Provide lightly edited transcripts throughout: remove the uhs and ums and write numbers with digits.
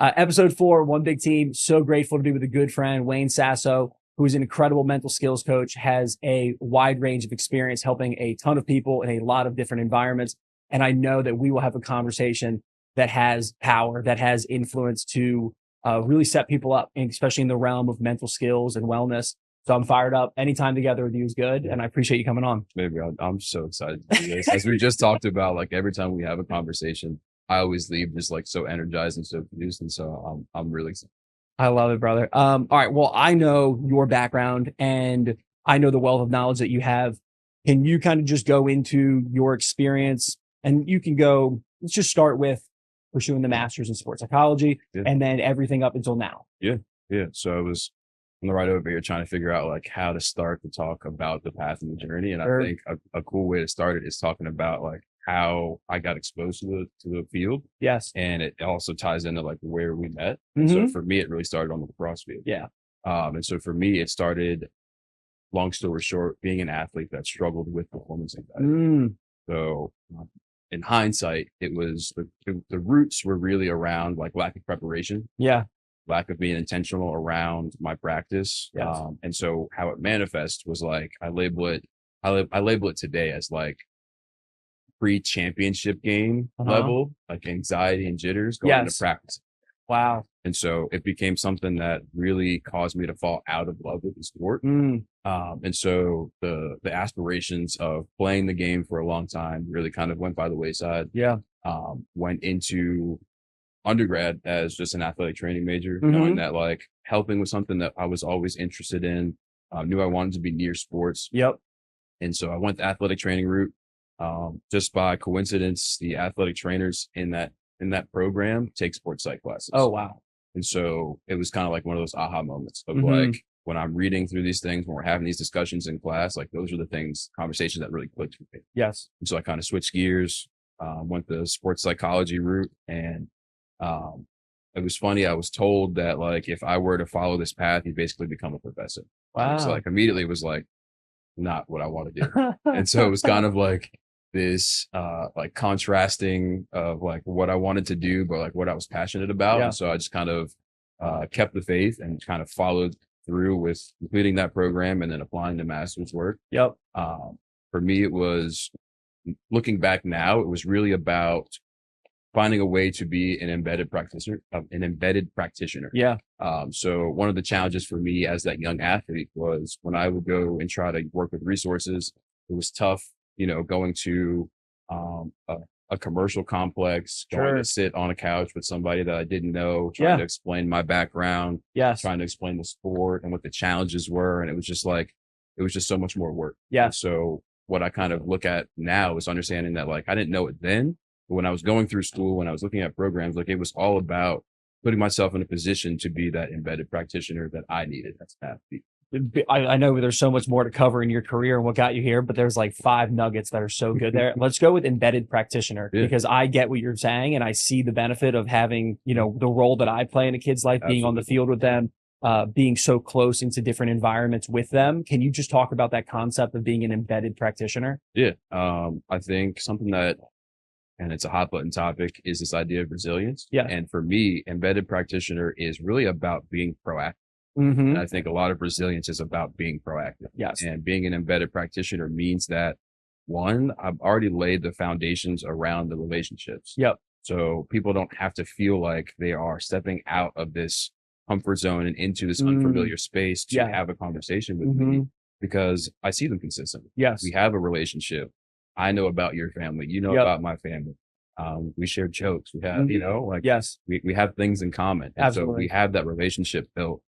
Episode 4, One Big Team. So grateful to be with a good friend, Wayne Sasso, who is an incredible mental skills coach, has a wide range of experience helping a ton of people in a lot of different environments. And I know that we will have a conversation that has power, that has influence to really set people up, especially in the realm of mental skills and wellness. So I'm fired up. Anytime together with you is good. And I appreciate you coming on. Maybe I'm so excited to do this. As we just talked about, like every time we have a conversation, I always leave just like so energized and so produced. And so I'm really excited. I love it, brother. All right. Well, I know your background and I know the wealth of knowledge that you have. Can you kind of just go into your experience, and you can go, let's just start with pursuing the master's in sports psychology and then everything up until now. Yeah. So I was on the right over here trying to figure out like how to start to talk about the path and the journey. And I think a cool way to start it is talking about like how I got exposed to the field. Yes. And it also ties into like where we met. And so for me, it really started on the lacrosse field. Yeah. And so for me, it started, long story short, being an athlete that struggled with performance anxiety. So in hindsight, it was the roots were really around like lack of preparation. Yeah. Lack of being intentional around my practice. Yes. And so how it manifests was like, I label it today as like pre-championship game level, like anxiety and jitters going into practice. Wow. And so it became something that really caused me to fall out of love with the sport. And so the aspirations of playing the game for a long time really kind of went by the wayside. Yeah. Went into undergrad as just an athletic training major, knowing that like helping was something that I was always interested in. Knew I wanted to be near sports. Yep. And so I went the athletic training route. Just by coincidence, the athletic trainers in that program take sports psych classes. Oh, wow. And so it was kind of like one of those aha moments of like, when I'm reading through these things, when we're having these discussions in class, like those are the conversations that really clicked with me. Yes. And so I kind of switched gears, went the sports psychology route. And it was funny. I was told that like, if I were to follow this path, you basically become a professor. Wow. So like immediately it was like, not what I want to do. And so it was kind of like this, like contrasting of like what I wanted to do, but like what I was passionate about. Yeah. And so I just kind of, kept the faith and kind of followed through with completing that program and then applying to master's work. Yep. For me, it was, looking back now, it was really about finding a way to be an embedded practitioner. Yeah. So one of the challenges for me as that young athlete was when I would go and try to work with resources, it was tough, going to a commercial complex, going to sit on a couch with somebody that I didn't know, trying to explain my background, trying to explain the sport and what the challenges were. And it was just so much more work. Yeah. And so what I kind of look at now is understanding that like, I didn't know it then, but when I was going through school, when I was looking at programs, like it was all about putting myself in a position to be that embedded practitioner that I needed as an athlete. I know there's so much more to cover in your career and what got you here, but there's like 5 nuggets that are so good there. Let's go with embedded practitioner because I get what you're saying and I see the benefit of having, the role that I play in a kid's life, being on the field with them, being so close into different environments with them. Can you just talk about that concept of being an embedded practitioner? Yeah. I think something that, and it's a hot button topic, is this idea of resilience. Yeah. And for me, embedded practitioner is really about being proactive. And I think a lot of resilience is about being proactive. Yes. And being an embedded practitioner means that, one, I've already laid the foundations around the relationships. Yep. So people don't have to feel like they are stepping out of this comfort zone and into this unfamiliar space to have a conversation with me, because I see them consistently. Yes. We have a relationship. I know about your family. You know about my family. We share jokes. We have, we have things in common. And so we have that relationship built.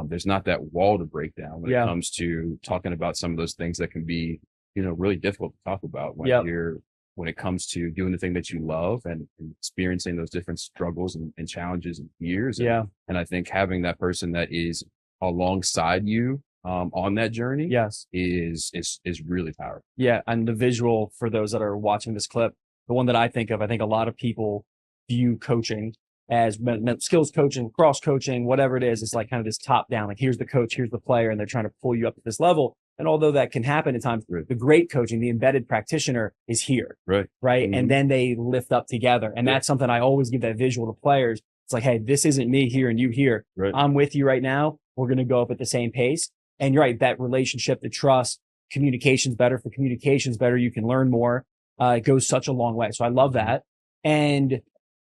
There's not that wall to break down when it comes to talking about some of those things that can be, really difficult to talk about when it comes to doing the thing that you love and experiencing those different struggles and challenges and fears. And I think having that person that is alongside you, on that journey is really powerful. Yeah. And the visual for those that are watching this clip, the one that I think of, I think a lot of people view coaching as skills coaching, cross coaching, whatever it is. It's like kind of this top down, like here's the coach, here's the player, and they're trying to pull you up to this level. And although that can happen at times, the great coaching, the embedded practitioner is here. Right. And then they lift up together. And that's something I always give that visual to players. It's like, hey, this isn't me here and you here. Right. I'm with you right now. We're going to go up at the same pace. And you're right, that relationship, the trust, communication's better. For communication's better, you can learn more. It goes such a long way. So I love that. And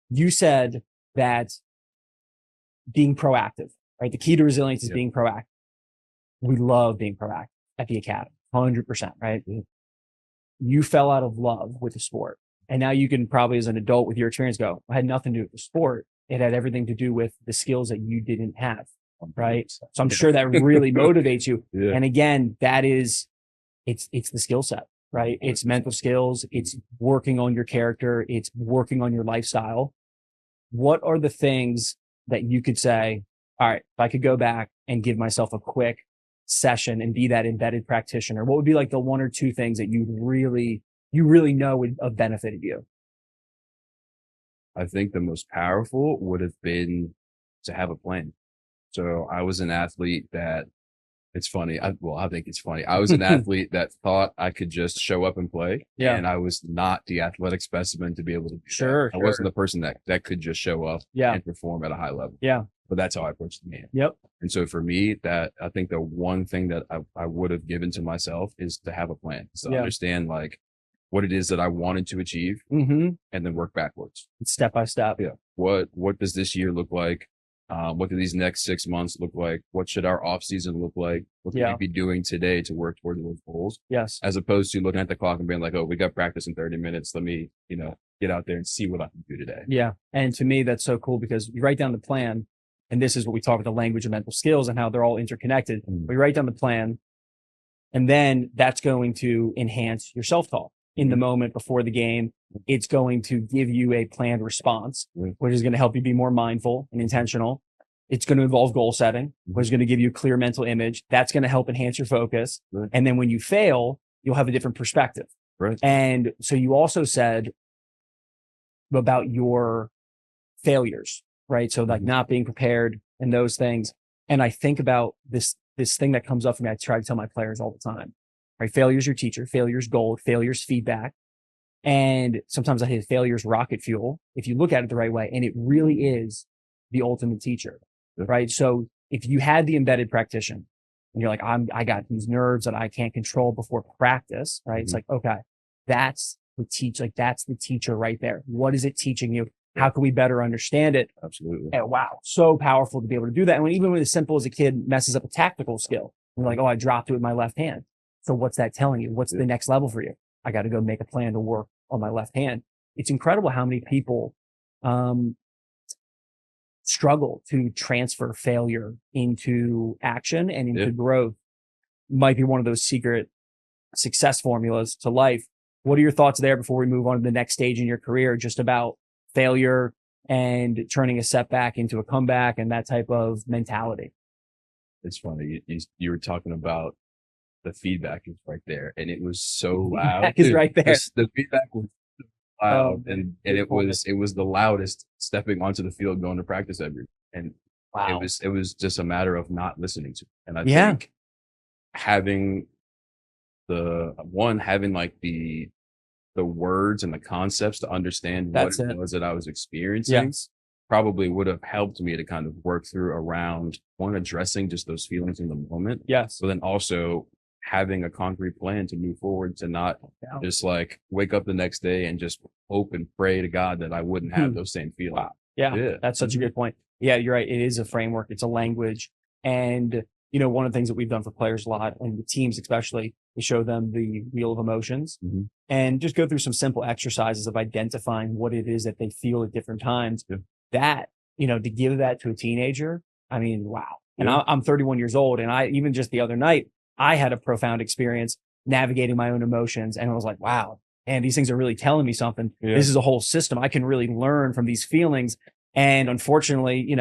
you said that being proactive, right? The key to resilience is being proactive. We love being proactive at the academy, 100%, right? You fell out of love with the sport. And now you can probably, as an adult with your experience, go, I had nothing to do with the sport. It had everything to do with the skills that you didn't have, right? So I'm sure that really motivates you. And again, it's the skill set, right? It's mental skills. It's working on your character. It's working on your lifestyle. What are the things that you could say, all right, if I could go back and give myself a quick session and be that embedded practitioner, what would be like the one or two things that you really know would have benefited you? I think the most powerful would have been to have a plan. So I was an athlete that it's funny. I think it's funny. I was an athlete that thought I could just show up and play. And I was not the athletic specimen to be able to do that. I wasn't the person that could just show up and perform at a high level. But that's how I approached the game. And so for me, that I think the one thing that I would have given to myself is to have a plan, is to understand like what it is that I wanted to achieve and then work backwards. Step by step. What does this year look like? What do these next 6 months look like? What should our off season look like? What can we be doing today to work toward those goals? As opposed to looking at the clock and being like, oh, we got practice in 30 minutes. Let me, get out there and see what I can do today. And to me, that's so cool because you write down the plan. And this is what we talk about, the language of mental skills and how they're all interconnected. We write down the plan, and then that's going to enhance your self-talk in the moment before the game. It's going to give you a planned response, which is going to help you be more mindful and intentional. It's going to involve goal setting, which is going to give you a clear mental image. That's going to help enhance your focus. And then when you fail, you'll have a different perspective. And so you also said about your failures, right? So like not being prepared and those things. And I think about this thing that comes up for me. I try to tell my players all the time, right? Failure's your teacher, failure's gold, failure's feedback. And sometimes I say failure's rocket fuel if you look at it the right way. And it really is the ultimate teacher, right? So if you had the embedded practitioner and you're like, I got these nerves that I can't control before practice, right? It's like, okay, that's the teacher right there. What is it teaching you? How can we better understand it? Absolutely. And wow, so powerful to be able to do that. And even when as simple as a kid messes up a tactical skill, you're like, oh, I dropped it with my left hand. So what's that telling you? What's the next level for you? I got to go make a plan to work on my left hand. It's incredible how many people struggle to transfer failure into action and into growth. Might be one of those secret success formulas to life. What are your thoughts there before we move on to the next stage in your career, just about failure and turning a setback into a comeback and that type of mentality? It's funny. You were talking about the feedback is right there, and it was so loud. Feedback is right there. The feedback was loud, and it was the loudest stepping onto the field going to practice and it was just a matter of not listening to it. And I think having like the words and the concepts to understand what it was that I was experiencing probably would have helped me to kind of work through around addressing just those feelings in the moment. But then also having a concrete plan to move forward, to not just like wake up the next day and just hope and pray to God that I wouldn't have those same feelings. That's such a good point. Yeah, you're right. It is a framework. It's a language. And, one of the things that we've done for players a lot, and the teams especially, we show them the wheel of emotions and just go through some simple exercises of identifying what it is that they feel at different times. That, to give that to a teenager, I mean, wow. And I'm 31 years old, and even just the other night, I had a profound experience navigating my own emotions, and I was like, wow, and these things are really telling me something. This is a whole system. I can really learn from these feelings. And unfortunately,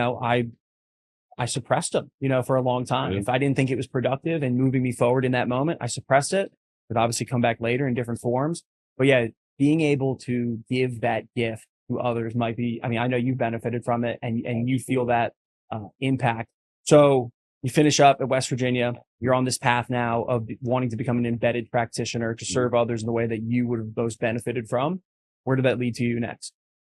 I suppressed them, for a long time. If I didn't think it was productive and moving me forward in that moment, I suppressed it. It would obviously come back later in different forms. But yeah, being able to give that gift to others might be, I know you've benefited from it and you feel that impact. So you finish up at West Virginia. You're on this path now of wanting to become an embedded practitioner to serve others in the way that you would have most benefited from. Where did that lead to you next?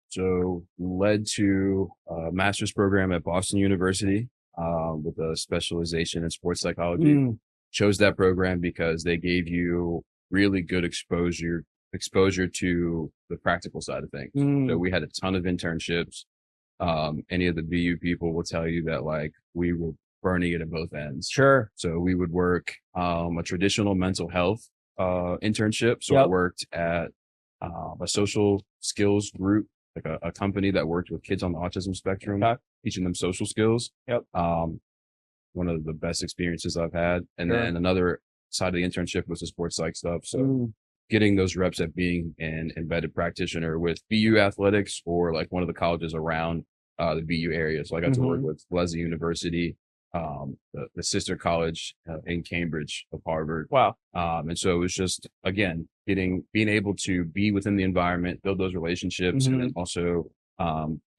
So led to a master's program at Boston University with a specialization in sports psychology. Chose that program because they gave you really good exposure to the practical side of things. So we had a ton of internships. Any of the BU people will tell you that like we were burning it at both ends. Sure. So we would work a traditional mental health internship. So I worked at a social skills group, like a company that worked with kids on the autism spectrum, teaching them social skills. One of the best experiences I've had. And then another side of the internship was the sports psych stuff. So getting those reps at being an embedded practitioner with BU athletics or like one of the colleges around the BU area. So I got to work with Leslie University, the sister college in Cambridge of Harvard. Wow. And so it was just, again, being able to be within the environment, build those relationships, and then also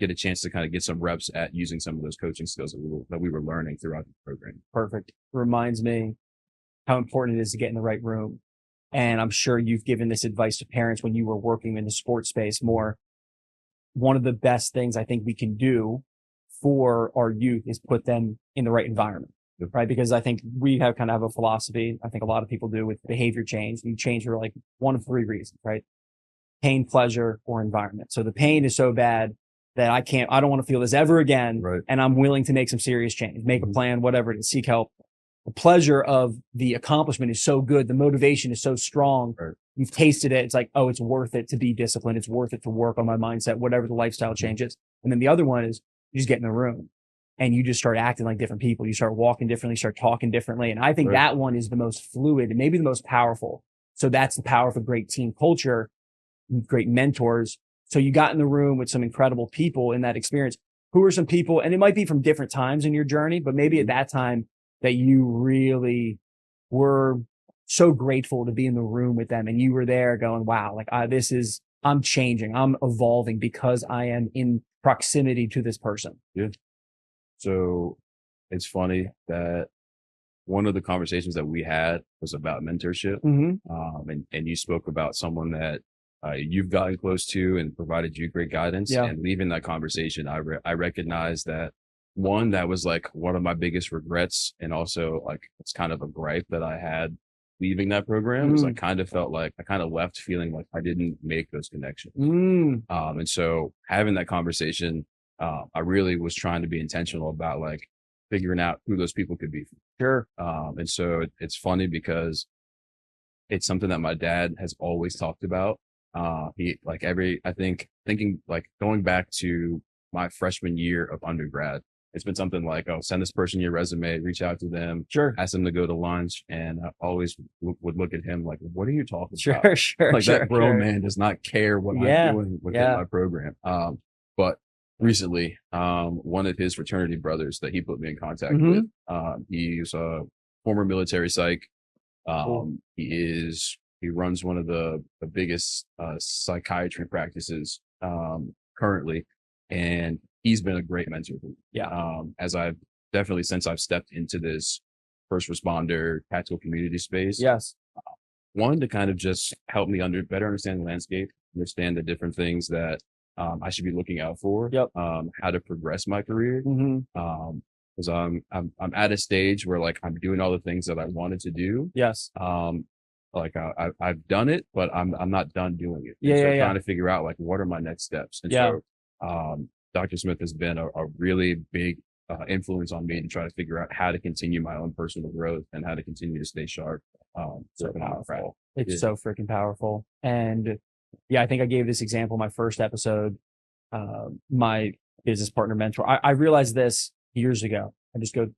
get a chance to kind of get some reps at using some of those coaching skills that we were learning throughout the program. Perfect. Reminds me how important it is to get in the right room. And I'm sure you've given this advice to parents when you were working in the sports space more. One of the best things I think we can do for our youth is put them in the right environment, right? Because I think we have kind of have a philosophy. I think a lot of people do with behavior change. You change for like one of three reasons, right? Pain, pleasure, or environment. So the pain is so bad that I don't want to feel this ever again. Right. And I'm willing to make some serious change, make a plan, whatever it is, seek help. The pleasure of the accomplishment is so good. The motivation is so strong. Right. You've tasted it. It's like, oh, it's worth it to be disciplined. It's worth it to work on my mindset, whatever the lifestyle changes. And then the other one is you just get in the room and you just start acting like different people. You start walking differently, start talking differently. And I think that one is the most fluid and maybe the most powerful. So that's the power of a great team culture, great mentors. So you got in the room with some incredible people in that experience. Who are some people? And it might be from different times in your journey, but maybe at that time that you really were so grateful to be in the room with them. And you were there going, wow, like I'm changing. I'm evolving because I am in proximity to this person. Yeah. So it's funny that one of the conversations that we had was about mentorship. And you spoke about someone that you've gotten close to and provided you great guidance. And leaving that conversation, I recognized that one, that was like one of my biggest regrets. And also like, it's kind of a gripe that I had leaving that program is I kind of felt like I kind of left feeling like I didn't make those connections. And so having that conversation, I really was trying to be intentional about like figuring out who those people could be. Sure. And so it's funny because it's something that my dad has always talked about. He like thinking like going back to my freshman year of undergrad, it's been something like, oh, send this person your resume, reach out to them, ask them to go to lunch. And I always would look at him like, what are you talking about? Like that grown man does not care what I'm doing within my program. But recently, one of his fraternity brothers that he put me in contact with, he's a former military psych. He runs one of the biggest psychiatry practices currently, and he's been a great mentor for me. As since I've stepped into this first responder tactical community space. One, to kind of just help me better understand the landscape, understand the different things that I should be looking out for, how to progress my career. Because I'm at a stage where like I'm doing all the things that I wanted to do. Like I've done it, but I'm not done doing it. Trying to figure out like what are my next steps. And so Dr. Smith has been a really big influence on me to try to figure out how to continue my own personal growth and how to continue to stay sharp. So powerful. It's so freaking powerful. And I think I gave this example my first episode. My business partner mentor, I realized this years ago. I just go,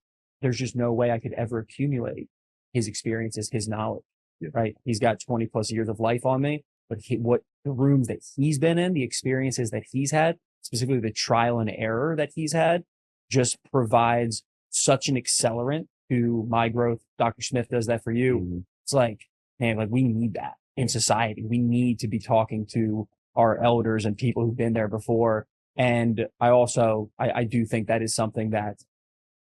there's just no way I could ever accumulate his experiences, his knowledge. Right. He's got 20 plus years of life on me, but what the rooms that he's been in, the experiences that he's had, specifically the trial and error that he's had, just provides such an accelerant to my growth. Dr. Smith does that for you. It's like, man, like we need that in society. We need to be talking to our elders and people who've been there before. And I do think that is something that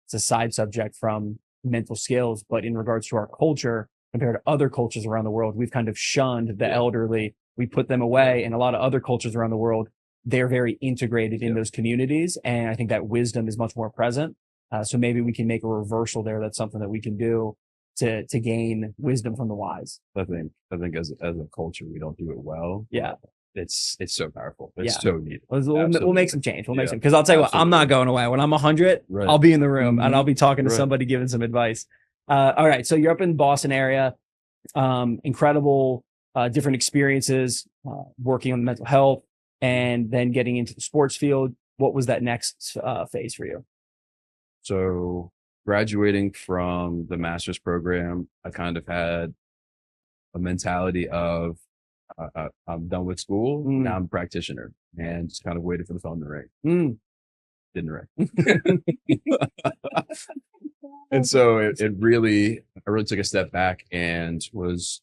it's a side subject from mental skills, but in regards to our culture, compared to other cultures around the world, we've kind of shunned the elderly. We put them away, and a lot of other cultures around the world they're very integrated in those communities. And I think that wisdom is much more present. So maybe we can make a reversal there. That's something that we can do to gain wisdom from the wise. I think as a culture, we don't do it well. Yeah. It's so powerful. It's so needed. We'll make some change. We'll make some, because I'll tell you what, I'm not going away. When I'm 100, I'll be in the room and I'll be talking to somebody, giving some advice. All right. So you're up in the Boston area, incredible, different experiences, working on mental health and then getting into the sports field. What was that next phase for you? So graduating from the master's program, I kind of had a mentality of, I'm done with school. Now I'm a practitioner, and just kind of waited for the phone to ring. Didn't ring. And so I really took a step back and was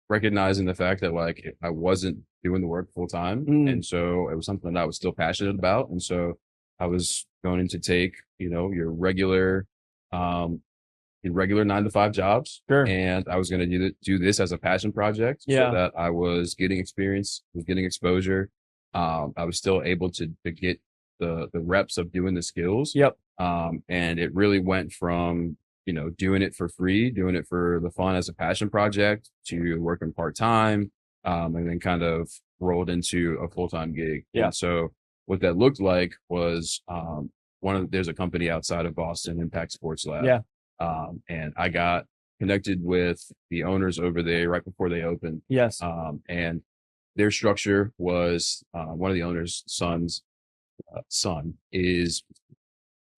recognizing the fact that like I wasn't doing the work full time. And so it was something that I was still passionate about. And so I was going to take, your regular 9-to-5 jobs. Sure. And I was going to do this as a passion project so that I was getting experience, was getting exposure. I was still able to get the reps of doing the skills. Yep. And it really went from, doing it for free, doing it for the fun as a passion project, to working part-time, and then kind of rolled into a full-time gig. Yeah. And so what that looked like was, there's a company outside of Boston, Impact Sports Lab. Yeah. And I got connected with the owners over there right before they opened. Yes. And their structure was, one of the owners' son's son is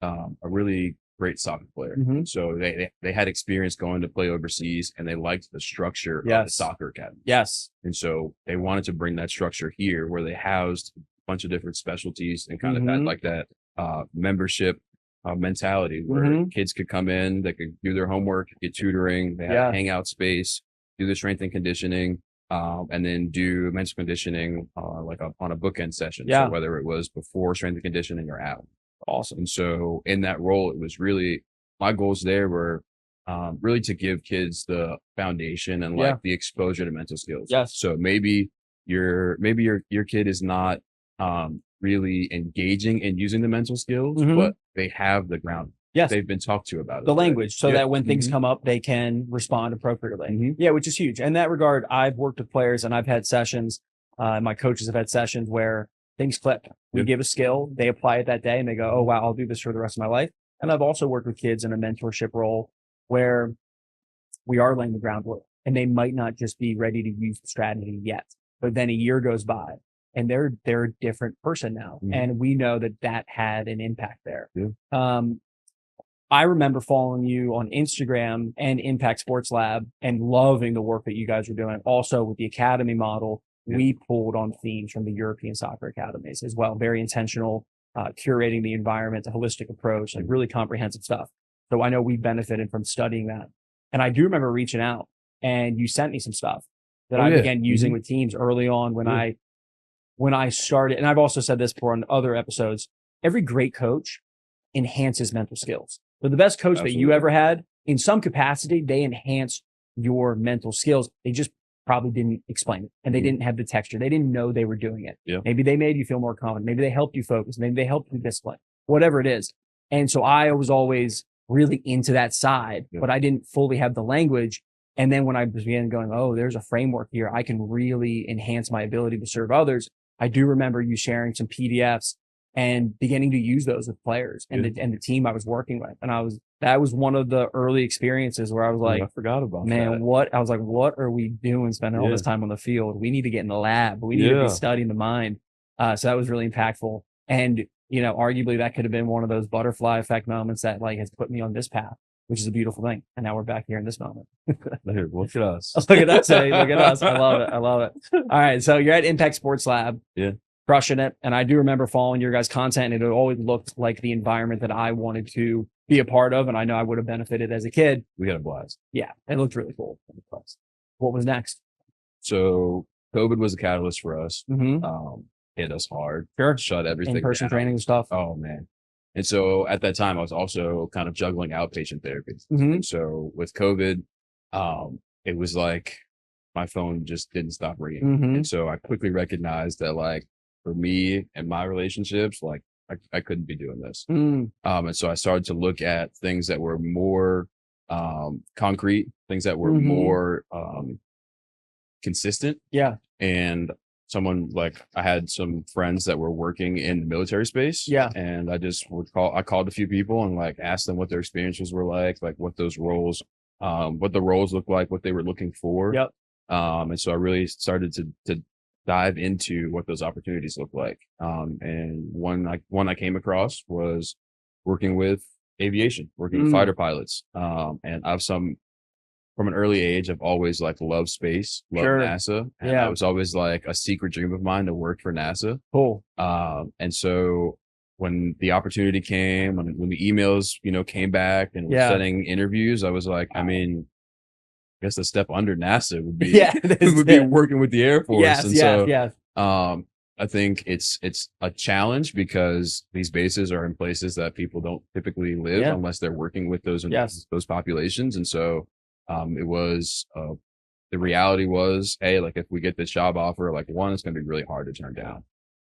a really great soccer player. So they had experience going to play overseas, and they liked the structure of the soccer academy. Yes. And so they wanted to bring that structure here, where they housed a bunch of different specialties and kind of had like that membership mentality where kids could come in, they could do their homework, get tutoring, they had a hangout space, do the strength and conditioning, and then do mental conditioning on a bookend session. So whether it was before strength and conditioning or out. Awesome. And so in that role, it was really, my goals there were really to give kids the foundation and like the exposure to mental skills. Yes. So maybe your kid is not really engaging in using the mental skills, but they have the ground. Yes. They've been talked to about it. The language, so that when things come up, they can respond appropriately. Yeah, which is huge. In that regard, I've worked with players and I've had sessions, my coaches have had sessions where things click. We give a skill, they apply it that day, and they go, oh, wow, I'll do this for the rest of my life. And I've also worked with kids in a mentorship role where we are laying the groundwork, and they might not just be ready to use the strategy yet, but then a year goes by and they're a different person now. And we know that had an impact there. I remember following you on Instagram and Impact Sports Lab and loving the work that you guys are doing. Also with the academy model, we pulled on themes from the European soccer academies as well. Very intentional, curating the environment, a holistic approach, like really comprehensive stuff. So I know we benefited from studying that. And I do remember reaching out, and you sent me some stuff that I began using with teams early on when I started. And I've also said this before on other episodes, every great coach enhances mental skills. So the best coach that you ever had, in some capacity, they enhanced your mental skills. They just probably didn't explain it, and they didn't have the texture. They didn't know they were doing it. Maybe they made you feel more confident. Maybe they helped you focus. Maybe they helped you discipline, whatever it is. And so I was always really into that side, but I didn't fully have the language. And then when I began going, oh, there's a framework here, I can really enhance my ability to serve others. I do remember you sharing some PDFs and beginning to use those with players and the team I was working with. And that was one of the early experiences where I was like, I forgot about that. What are we doing spending all this time on the field? We need to get in the lab. We need to be studying the mind. So that was really impactful. And, arguably that could have been one of those butterfly effect moments that like has put me on this path, which is a beautiful thing. And now we're back here in this moment. Look at us. Look at us. Look at us. I love it. I love it. All right. So you're at Impact Sports Lab. Crushing it. And I do remember following your guys' content, and it always looked like the environment that I wanted to be a part of. And I know I would have benefited as a kid. We had a blast. Yeah. It looked really cool. What was next? So COVID was a catalyst for us. Hit us hard. Sure. Shut everything in-person training and stuff. Oh man. And so at that time, I was also kind of juggling outpatient therapy. And so with COVID, it was like my phone just didn't stop ringing. And so I quickly recognized that like for me and my relationships, like I couldn't be doing this. And so I started to look at things that were more concrete, things that were more consistent. Yeah. And I had some friends that were working in the military space. Yeah. And I called a few people and like asked them what their experiences were like what those roles, what the roles looked like, what they were looking for. Yep. And so I really started to dive into what those opportunities look like. And one I came across was working with aviation, working with fighter pilots. And from an early age, I've always like loved space, loved NASA. And I was always like a secret dream of mine to work for NASA. Cool. And so when the opportunity came, when the emails, came back and we're setting interviews, I was like, I mean, I guess the step under NASA would be, would be working with the Air Force. Yes, and so, I think it's a challenge because these bases are in places that people don't typically live unless they're working with those populations. And so, it was, the reality was, hey, like if we get this job offer, like one, it's going to be really hard to turn down,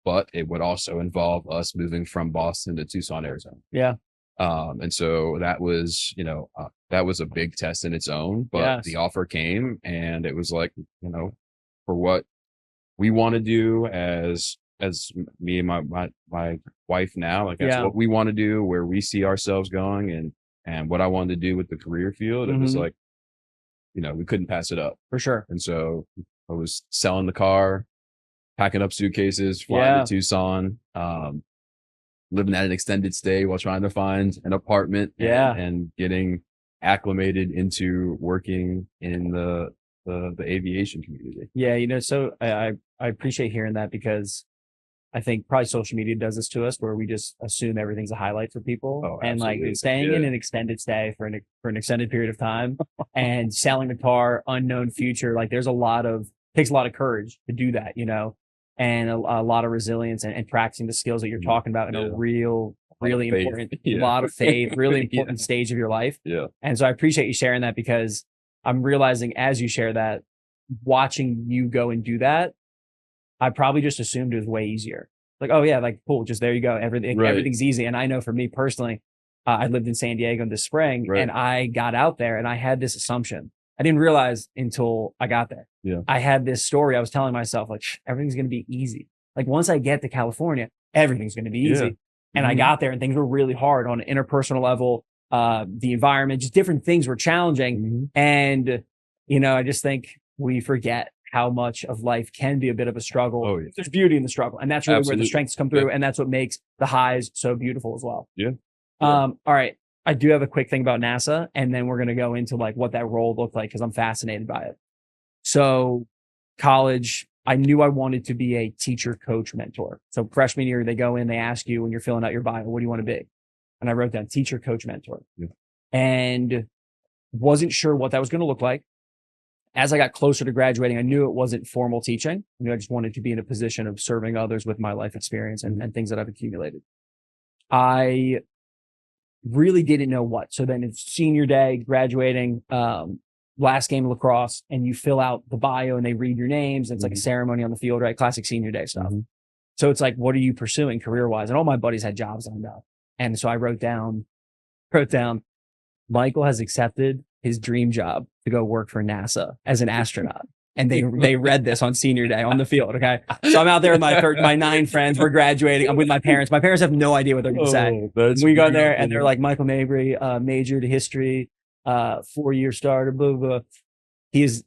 but it would also involve us moving from Boston to Tucson, Arizona. Yeah. And so that was, that was a big test in its own, but the offer came and it was like, for what we want to do as me and my wife now, like that's what we want to do, where we see ourselves going and what I wanted to do with the career field. It was like, we couldn't pass it up. For sure. And so I was selling the car, packing up suitcases, flying to Tucson, living at an extended stay while trying to find an apartment and getting acclimated into working in the aviation community. Yeah. So I appreciate hearing that, because I think probably social media does this to us, where we just assume everything's a highlight for people. Oh, and like staying in an extended stay for an extended period of time and selling the car, unknown future. Like takes a lot of courage to do that, and a lot of resilience and practicing the skills that you're talking about in a really important, lot of faith, really important stage of your life. Yeah. And so I appreciate you sharing that, because I'm realizing as you share that, watching you go and do that, I probably just assumed it was way easier. Like, oh yeah, like cool, just there you go. Everything's easy. And I know for me personally, I lived in San Diego this spring and I got out there and I had this assumption. I didn't realize until I got there. Yeah. I had this story. I was telling myself like, everything's going to be easy. Like once I get to California, everything's going to be easy. And I got there and things were really hard on an interpersonal level. The environment, just different things were challenging. And, I just think we forget how much of life can be a bit of a struggle. Oh, yeah. There's beauty in the struggle. And that's really where the strengths come through. And that's what makes the highs so beautiful as well. Yeah. All right. I do have a quick thing about NASA, and then we're going to go into like what that role looked like, because I'm fascinated by it. So college, I knew I wanted to be a teacher, coach, mentor. So freshman year, they go in, they ask you when you're filling out your bio, what do you want to be? And I wrote down teacher, coach, mentor. Yeah. And wasn't sure what that was going to look like. As I got closer to graduating, I knew it wasn't formal teaching. I just wanted to be in a position of serving others with my life experience and things that I've accumulated. I really didn't know what. So then it's senior day, graduating, last game of lacrosse, and you fill out the bio and they read your names. And it's like a ceremony on the field, right? Classic senior day stuff. So it's like, what are you pursuing career-wise? And all my buddies had jobs lined up. And so I wrote down, Michael has accepted his dream job to go work for NASA as an astronaut. And they read this on senior day on the field. Okay. So I'm out there with my 9 friends. We're graduating. I'm with my parents. My parents have no idea what they're going to say. We go there and they're like, Michael Mabry, majored history, 4-year starter, blah, blah, blah. He is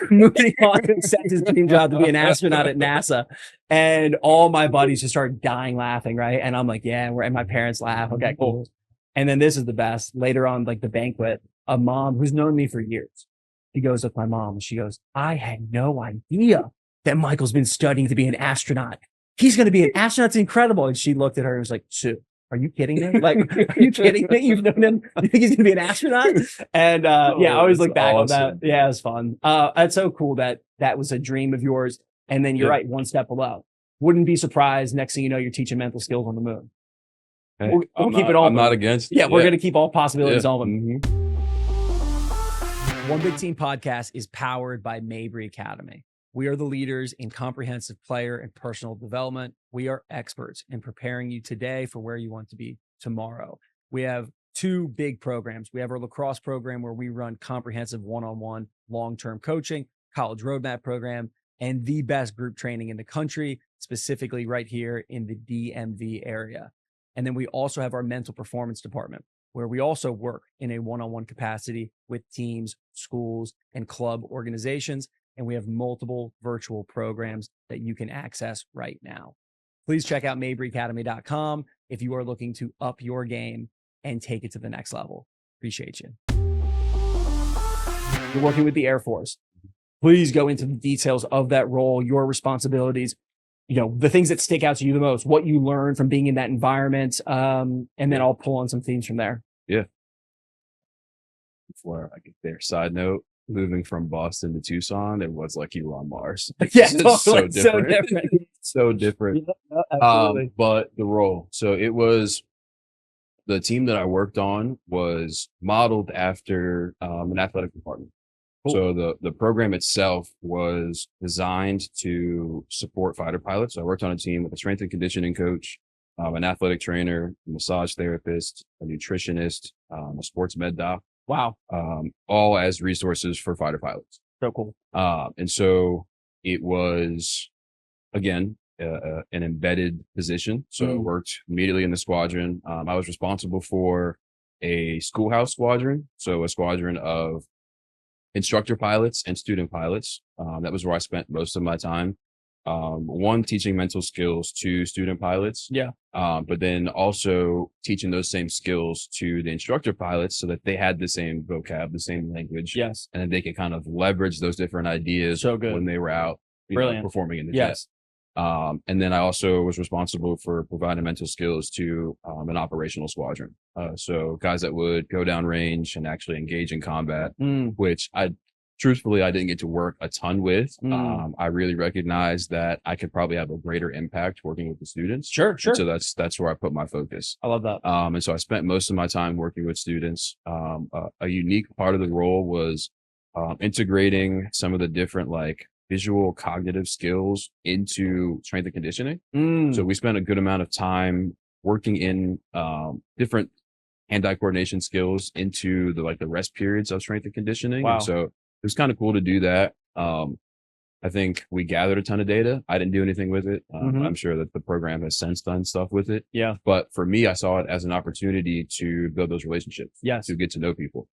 moving on to accept his dream job to be an astronaut at NASA. And all my buddies just start dying laughing. Right. And I'm like, yeah, and my parents laugh. Okay, cool. And then this is the best. Later on, like the banquet, a mom who's known me for years, she goes with my mom and she goes, I had no idea that Michael's been studying to be an astronaut. He's going to be an astronaut. It's incredible. And she looked at her and was like, Sue, are you kidding me? Like, are you kidding me? You've known him. You think he's going to be an astronaut? And I always look back on that. Yeah, it was fun. It's so cool that was a dream of yours. And then you're right, one step below. Wouldn't be surprised. Next thing you know, you're teaching mental skills on the moon. Hey, we'll keep it all. I'm not against it. Yeah, we're going to keep all possibilities open. One Big Team podcast is powered by Mabry Academy. We are the leaders in comprehensive player and personal development. We are experts in preparing you today for where you want to be tomorrow. We have two big programs. We have our lacrosse program where we run comprehensive one-on-one long-term coaching, college roadmap program, and the best group training in the country, specifically right here in the DMV area. And then we also have our mental performance department, where we also work in a one-on-one capacity with teams, schools, and club organizations. And we have multiple virtual programs that you can access right now. Please check out MabryAcademy.com if you are looking to up your game and take it to the next level. Appreciate you. You're working with the Air Force. Please go into the details of that role, your responsibilities, the things that stick out to you the most, what you learned from being in that environment. And then I'll pull on some themes from there. Yeah. Before I get there, side note, moving from Boston to Tucson, it was like you were on Mars. Yeah, totally. So different. So different. Yeah, absolutely. But the role. So it was, the team that I worked on was modeled after an athletic department. Cool. So the program itself was designed to support fighter pilots. So I worked on a team with a strength and conditioning coach, an athletic trainer, a massage therapist, a nutritionist, a sports med doc. Wow. All as resources for fighter pilots. So cool. And so it was, again, an embedded position. So I worked immediately in the squadron. I was responsible for a schoolhouse squadron. So a squadron of instructor pilots and student pilots. That was where I spent most of my time. One, teaching mental skills to student pilots. Yeah. But then also teaching those same skills to the instructor pilots so that they had the same vocab, the same language. Yes. And then they could kind of leverage those different ideas when they were out performing in the jet. And then I also was responsible for providing mental skills to an operational squadron. So guys that would go down range and actually engage in combat, which truthfully, I didn't get to work a ton with. I really recognized that I could probably have a greater impact working with the students. Sure. And so that's where I put my focus. I love that. And so I spent most of my time working with students. A unique part of the role was integrating some of the different visual cognitive skills into strength and conditioning. So we spent a good amount of time working in different hand-eye coordination skills into the rest periods of strength and conditioning. Wow. And so it was kind of cool to do that. I think we gathered a ton of data. I didn't do anything with it. I'm sure that the program has since done stuff with it. Yeah. But for me, I saw it as an opportunity to build those relationships. Yes. To get to know people.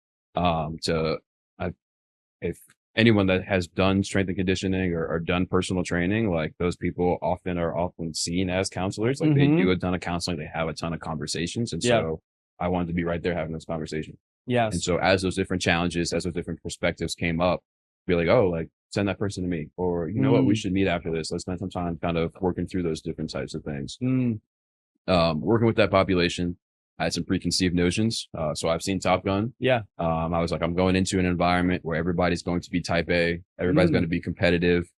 If anyone that has done strength and conditioning or done personal training, those people are often seen as counselors. They do a ton of counseling. They have a ton of conversations. And so I wanted to be right there having those conversations. Yes. And so as those different challenges, as those different perspectives came up, be send that person to me, or you know what, we should meet after this. Let's spend some time kind of working through those different types of things. Working with that population, I had some preconceived notions. So I've seen Top Gun. Yeah. I was I'm going into an environment where everybody's going to be type A. Everybody's going to be competitive.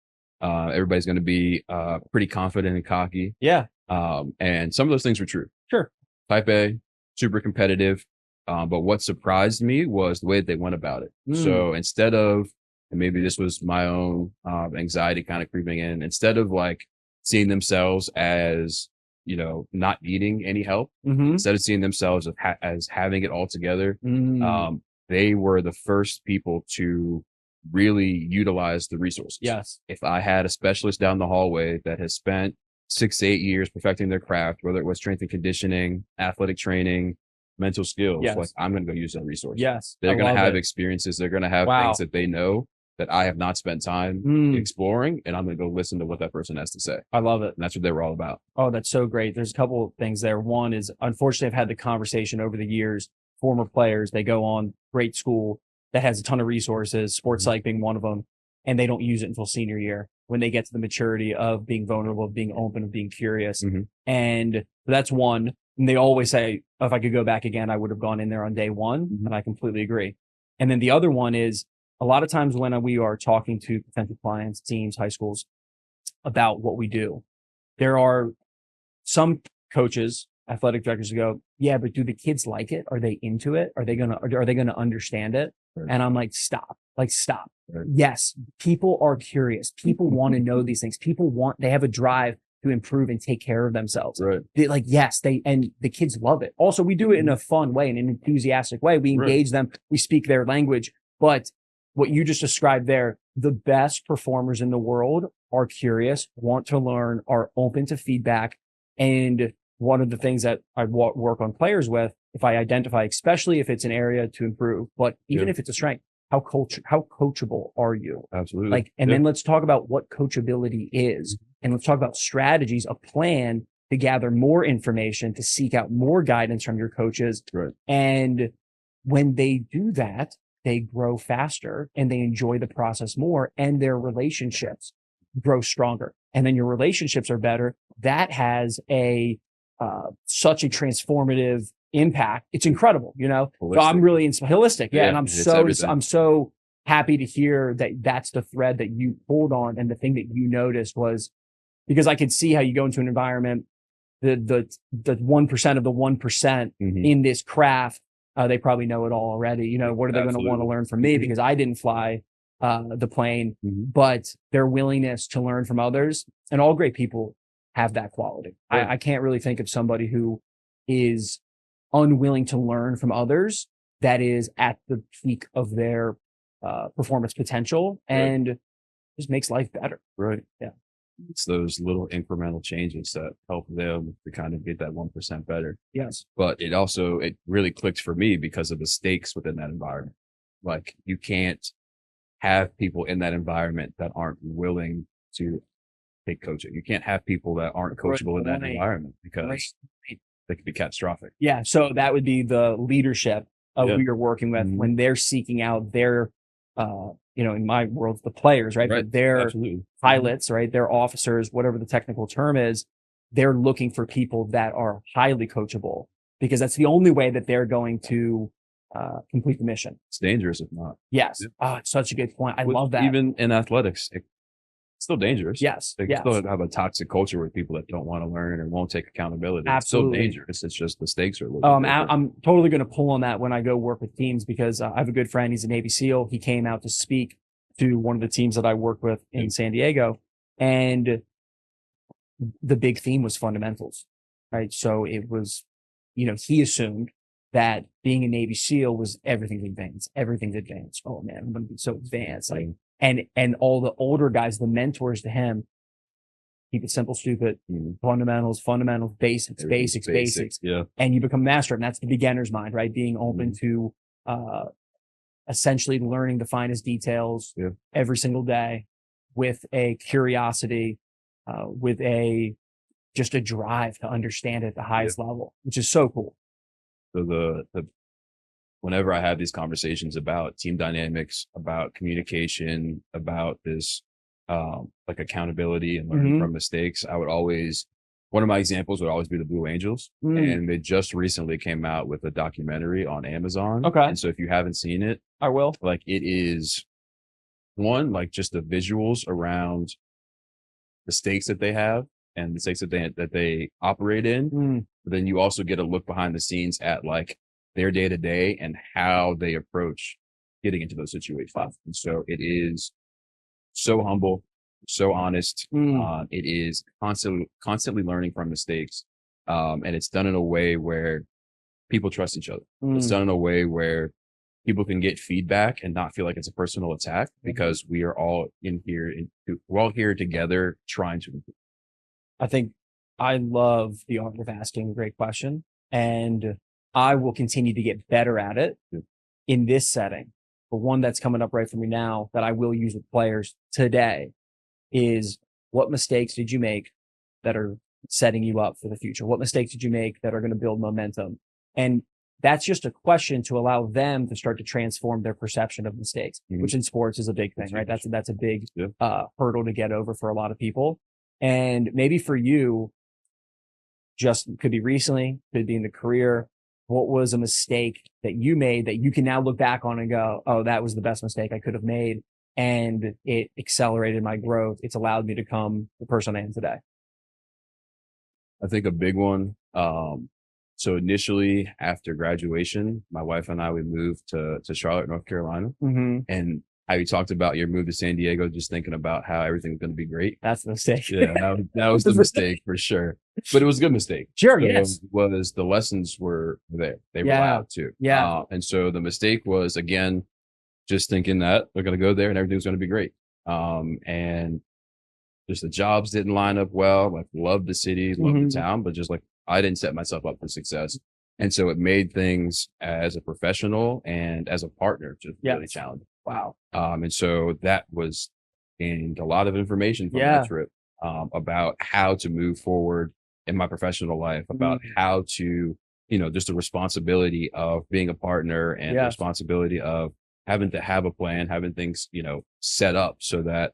Everybody's going to be pretty confident and cocky. Yeah. And some of those things were true. Sure. Type A, super competitive. But what surprised me was the way that they went about it. So instead of, and maybe this was my own anxiety kind of creeping in, instead of seeing themselves as, not needing any help, instead of seeing themselves as having it all together, they were the first people to really utilize the resources. Yes. If I had a specialist down the hallway that has spent 6 to 8 years perfecting their craft, whether it was strength and conditioning, athletic training, mental skills, I'm going to go use that resource. Yes. They're going to have experiences. They're going to have things that they know that I have not spent time exploring, and I'm going to go listen to what that person has to say. I love it. And that's what they were all about. Oh, that's so great. There's a couple of things there. One is, unfortunately, I've had the conversation over the years, former players, they go on great school that has a ton of resources, sports psych being one of them, and they don't use it until senior year when they get to the maturity of being vulnerable, of being open, of being curious. And that's one. And they always say, oh, if I could go back again, I would have gone in there on day one. And I completely agree. And then the other one is, a lot of times when we are talking to potential clients, teams, high schools about what we do, there are some coaches, athletic directors who go, yeah, but do the kids like it? Are they into it? Are they going to understand it? Right. And I'm like, stop. Right. Yes, people are curious. People want to know these things. They have a drive to improve and take care of themselves. Right. And the kids love it. Also, we do it in a fun way, in an enthusiastic way. We engage them. We speak their language. But what you just described there, the best performers in the world are curious, want to learn, are open to feedback. And one of the things that I work on players with, if I identify, especially if it's an area to improve, but even if it's a strength, how coachable are you? Absolutely. Then let's talk about what coachability is. And let's talk about strategies, a plan to gather more information, to seek out more guidance from your coaches. Right. And when they do that, they grow faster and they enjoy the process more, and their relationships grow stronger. And then your relationships are better. That has such a transformative impact. It's incredible, Holistic. So I'm really holistic. Yeah. And I'm so happy to hear that that's the thread that you pulled on. And the thing that you noticed was, because I could see how you go into an environment, the 1% of the 1% in this craft, they probably know it all already. What are they going to want to learn from me? Because I didn't fly the plane, but their willingness to learn from others, and all great people have that quality. Right. I can't really think of somebody who is unwilling to learn from others that is at the peak of their performance potential and just makes life better. Right. Yeah. It's those little incremental changes that help them to kind of get that 1% better. Yes. But it really clicked for me because of the stakes within that environment. Like, you can't have people in that environment that aren't willing to take coaching. You can't have people that aren't coachable in that environment, because they could be catastrophic. Yeah. So that would be the leadership of who you're working with when they're seeking out their, in my world, the players, right? But their pilots, right? Their officers, whatever the technical term is, they're looking for people that are highly coachable, because that's the only way that they're going to complete the mission. It's dangerous if not. Yes. Yeah. Oh, it's such a good point. I love that. Even in athletics, it's still dangerous. Yes. They still have a toxic culture with people that don't want to learn and won't take accountability. Absolutely. It's still dangerous. It's just the stakes are a little different. I'm totally going to pull on that when I go work with teams, because I have a good friend. He's a Navy SEAL. He came out to speak to one of the teams that I work with in San Diego. And the big theme was fundamentals, right? So it was, he assumed that being a Navy SEAL was everything's advanced. Oh man, I'm going to be so advanced. And all the older guys, the mentors to him, keep it simple, stupid, fundamentals, basics. Yeah. And you become a master. And that's the beginner's mind, right? Being open to, essentially learning the finest details every single day with a curiosity, with just a drive to understand it at the highest level, which is so cool. So whenever I have these conversations about team dynamics, about communication, about this, like accountability and learning from mistakes, one of my examples would always be the Blue Angels. And they just recently came out with a documentary on Amazon. Okay. And so if you haven't seen it, I will. Like, it is just the visuals around the stakes that they have and the stakes that they operate in. But then you also get a look behind the scenes at like their day to day and how they approach getting into those situations. And so it is so humble, so honest. It is constantly learning from mistakes. And it's done in a way where people trust each other. It's done in a way where people can get feedback and not feel like it's a personal attack, because we are all we're all here together trying to improve. I think I love the art of asking a great question, and I will continue to get better at it in this setting. But one that's coming up right for me now that I will use with players today is, what mistakes did you make that are setting you up for the future? What mistakes did you make that are going to build momentum? And that's just a question to allow them to start to transform their perception of mistakes, which in sports is a big thing, right? That's a big hurdle to get over for a lot of people. And maybe for you, just could be recently, could be in the career. What was a mistake that you made that you can now look back on and go, oh, that was the best mistake I could have made, and it accelerated my growth. It's allowed me to become the person I am today. I think a big one, So initially after graduation, my wife and I, we moved to Charlotte, North Carolina. And how you talked about your move to San Diego, just thinking about how everything's going to be great. That's the mistake. Yeah, that was the mistake for sure. But it was a good mistake. Sure, so yes. Was the lessons were there. They were loud too. Yeah. And so the mistake was, again, just thinking that they're going to go there and everything's going to be great. And just the jobs didn't line up well. Like, loved the city, loved the town, but just like I didn't set myself up for success. And so it made things as a professional and as a partner just really challenging. Wow. And so that was gained a lot of information from that trip about how to move forward in my professional life, about how to, just the responsibility of being a partner and the responsibility of having to have a plan, having things, set up so that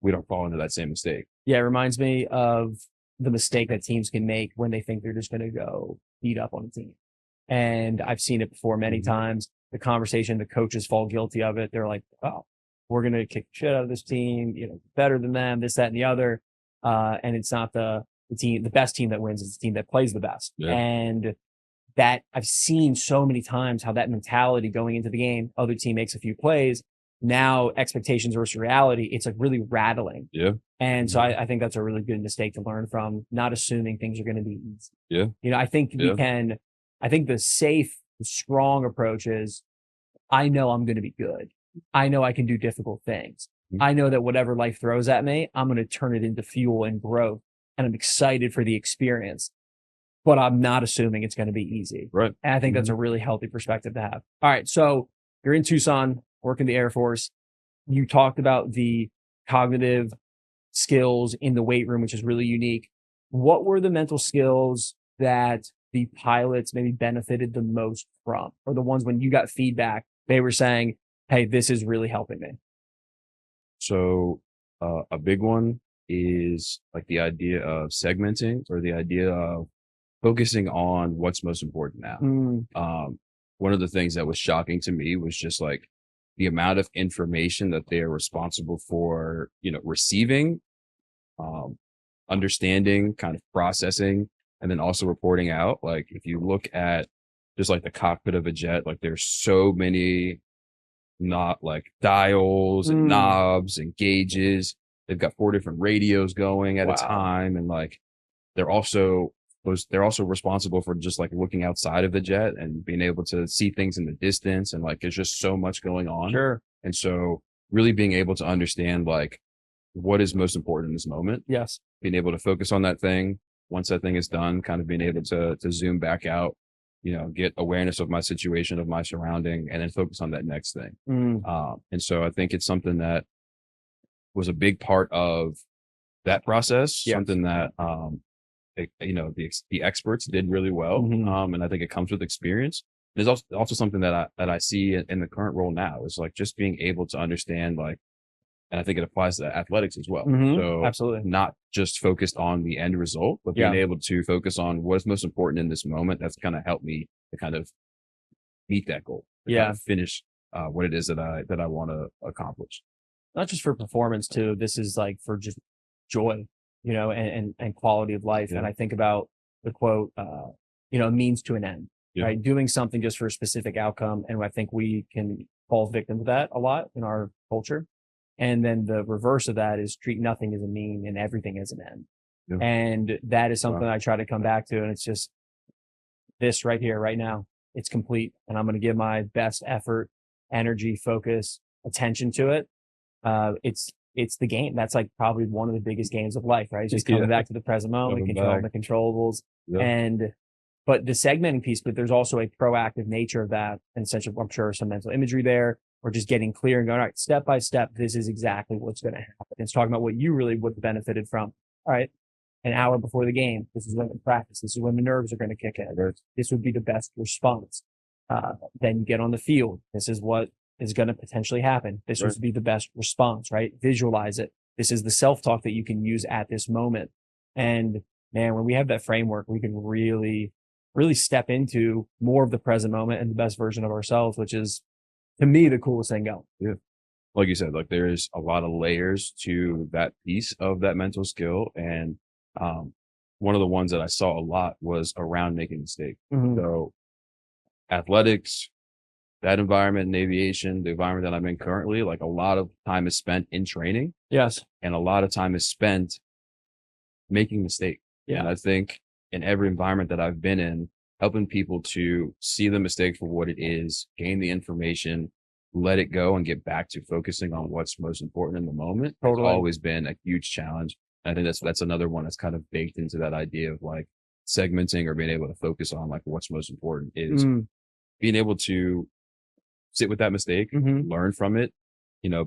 we don't fall into that same mistake. Yeah. It reminds me of the mistake that teams can make when they think they're just going to go beat up on a team. And I've seen it before many times. The conversation, the coaches fall guilty of it. They're like, oh, we're going to kick the shit out of this team, better than them, this, that, and the other. And it's not the best team that wins. It's the team that plays the best. Yeah. And that I've seen so many times how that mentality going into the game, other team makes a few plays. Now expectations versus reality, it's like really rattling. Yeah. And so I think that's a really good mistake to learn from, not assuming things are going to be easy. Yeah. I think I think the safe, strong approach is, I know I'm going to be good. I know I can do difficult things. I know that whatever life throws at me, I'm going to turn it into fuel and growth. And I'm excited for the experience, but I'm not assuming it's going to be easy. Right. And I think that's a really healthy perspective to have. All right. So you're in Tucson, working the Air Force. You talked about the cognitive skills in the weight room, which is really unique. What were the mental skills that the pilots maybe benefited the most from, or the ones when you got feedback, they were saying, hey, this is really helping me? So a big one is like the idea of segmenting, or the idea of focusing on what's most important now. One of the things that was shocking to me was just like the amount of information that they are responsible for, receiving, understanding, kind of processing, and then also reporting out. Like, if you look at just like the cockpit of a jet, like there's so many not like dials and knobs and gauges. They've got 4 different radios going at a time. And like, they're also responsible for just like looking outside of the jet and being able to see things in the distance. And like, there's just so much going on. Sure. And so really being able to understand like what is most important in this moment. Yes. Being able to focus on that thing. Once that thing is done, kind of being able to zoom back out, get awareness of my situation, of my surrounding, and then focus on that next thing. And so I think it's something that was a big part of that process, something that, the experts did really well. And I think it comes with experience. There's also something that I see in the current role now is like just being able to understand, like, and I think it applies to athletics as well. So absolutely, not just focused on the end result, but being able to focus on what is most important in this moment. That's kind of helped me to kind of meet that goal. Kind of finish what it is that I want to accomplish. Not just for performance too. This is like for just joy, and quality of life. And I think about the quote, a means to an end, right? Doing something just for a specific outcome. And I think we can fall victim to that a lot in our culture. And then the reverse of that is treat nothing as a mean and everything as an end. And that is something I try to come back to. And it's just this right here, right now. It's complete. And I'm going to give my best effort, energy, focus, attention to it. It's the game. That's like probably one of the biggest games of life, right? It's just coming back to the present moment, controlling the controllables. But the segmenting piece, but there's also a proactive nature of that. And essentially, I'm sure some mental imagery there, or just getting clear and going, all right, step by step, this is exactly what's going to happen. It's talking about what you really would have benefited from. All right, an hour before the game, this is when the practice, this is when the nerves are going to kick in. This would be the best response. Then you get on the field. This is what is going to potentially happen. This would be the best response, right? Visualize it. This is the self-talk that you can use at this moment. And man, when we have that framework, we can really, really step into more of the present moment and the best version of ourselves, which is, to me, the coolest thing going. Yeah. Like you said, like there's a lot of layers to that piece of that mental skill. And one of the ones that I saw a lot was around making mistakes. Mm-hmm. So athletics, that environment, in aviation, the environment that I'm in currently, like a lot of time is spent in training. Yes. And a lot of time is spent making mistakes. Yeah. And I think in every environment that I've been in, helping people to see the mistake for what it is, gain the information, let it go and get back to focusing on what's most important in the moment has always been a huge challenge. And I think that's another one that's kind of baked into that idea of like segmenting or being able to focus on like what's most important is being able to sit with that mistake, learn from it. You know,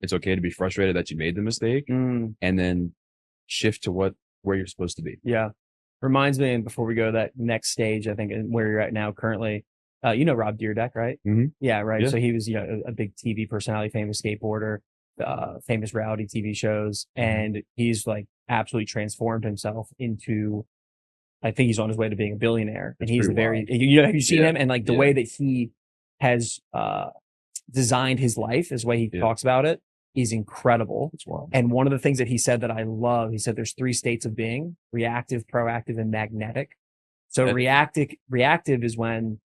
it's okay to be frustrated that you made the mistake and then shift to where you're supposed to be. Yeah. Reminds me, and before we go to that next stage, I think where you're at now currently, you know Rob Dyrdek, right? Yeah, right. Yeah. So he was, a big TV personality, famous skateboarder, famous reality TV shows, and he's like absolutely transformed himself into, I think he's on his way to being a billionaire. And he's have you seen him? And like the way that he has designed his life, is the way he talks about it, is incredible. And one of the things that he said that I love, he said there's 3 states of being: reactive, proactive, and magnetic. So reactive is when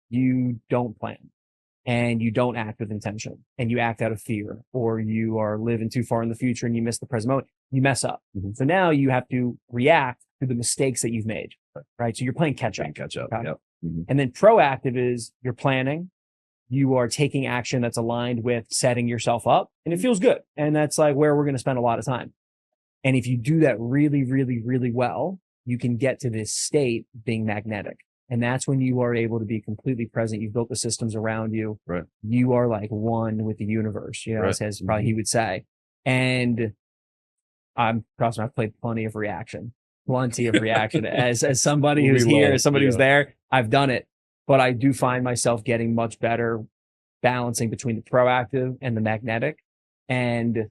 you don't plan and you don't act with intention and you act out of fear, or you are living too far in the future and you miss the present moment. You mess up. So now you have to react to the mistakes that you've made, right? So you're playing catch up. Yep. And then proactive is you're planning, you are taking action that's aligned with setting yourself up, and it feels good. And that's like where we're going to spend a lot of time. And if you do that really, really, really well, you can get to this state being magnetic. And that's when you are able to be completely present. You've built the systems around you. Right. You are like one with the universe, as probably he would say. And I've played plenty of reaction as somebody who's here, as somebody who's there. I've done it, but I do find myself getting much better balancing between the proactive and the magnetic. And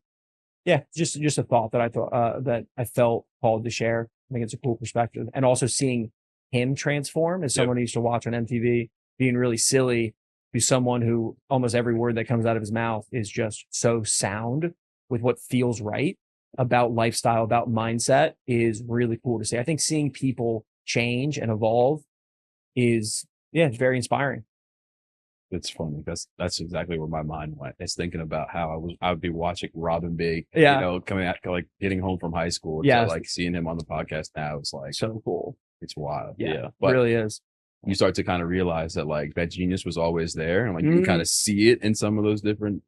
yeah, just a thought that I felt called to share. I think it's a cool perspective. And also seeing him transform as someone who used to watch on MTV, being really silly, to someone who almost every word that comes out of his mouth is just so sound with what feels right about lifestyle, about mindset, is really cool to see. I think seeing people change and evolve is, it's very inspiring. It's funny. That's exactly where my mind went. It's thinking about how I would be watching Robin Big, coming out, like getting home from high school. Yeah. Like seeing him on the podcast now, it's like so cool. It's wild. Yeah. But it really is. You start to kind of realize that like that genius was always there. And like you can kind of see it in some of those different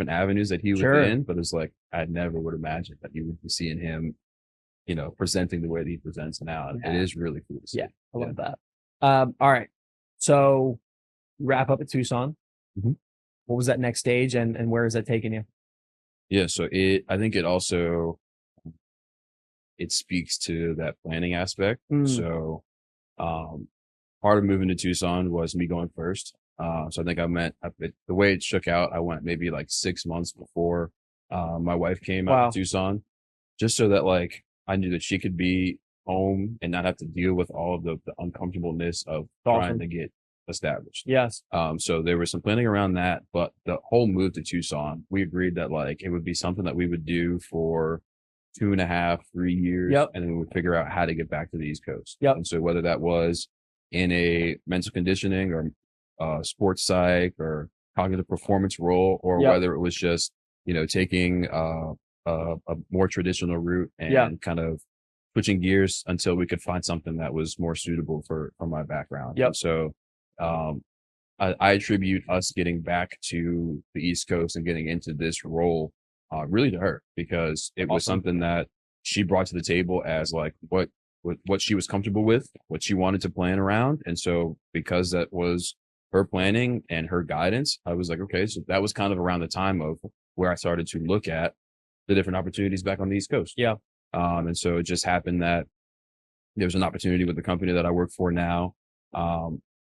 avenues that he was in. But it's like, I never would imagine that you would be seeing him, presenting the way that he presents now. And it is really cool to see. Yeah. I love that. All right. So wrap up at Tucson. What was that next stage, and where is that taking you? Yeah. So I think it speaks to that planning aspect. So, part of moving to Tucson was me going first. So I think the way it shook out, I went maybe like 6 months before, my wife came out to Tucson, just so that like, I knew that she could be home and not have to deal with all of the uncomfortableness of trying to get established. Yes. So there was some planning around that, but the whole move to Tucson, we agreed that like, it would be something that we would do for 2.5, 3 years. And then we would figure out how to get back to the East Coast. And so whether that was in a mental conditioning or sports psych or cognitive performance role, or whether it was just, taking a more traditional route and kind of switching gears until we could find something that was more suitable for my background. And so I attribute us getting back to the East Coast and getting into this role really to her, because it was something that she brought to the table as like what she was comfortable with, what she wanted to plan around. And so because that was her planning and her guidance, I was like, okay, so that was kind of around the time of where I started to look at the different opportunities back on the East Coast. And so it just happened that there was an opportunity with the company that I work for now,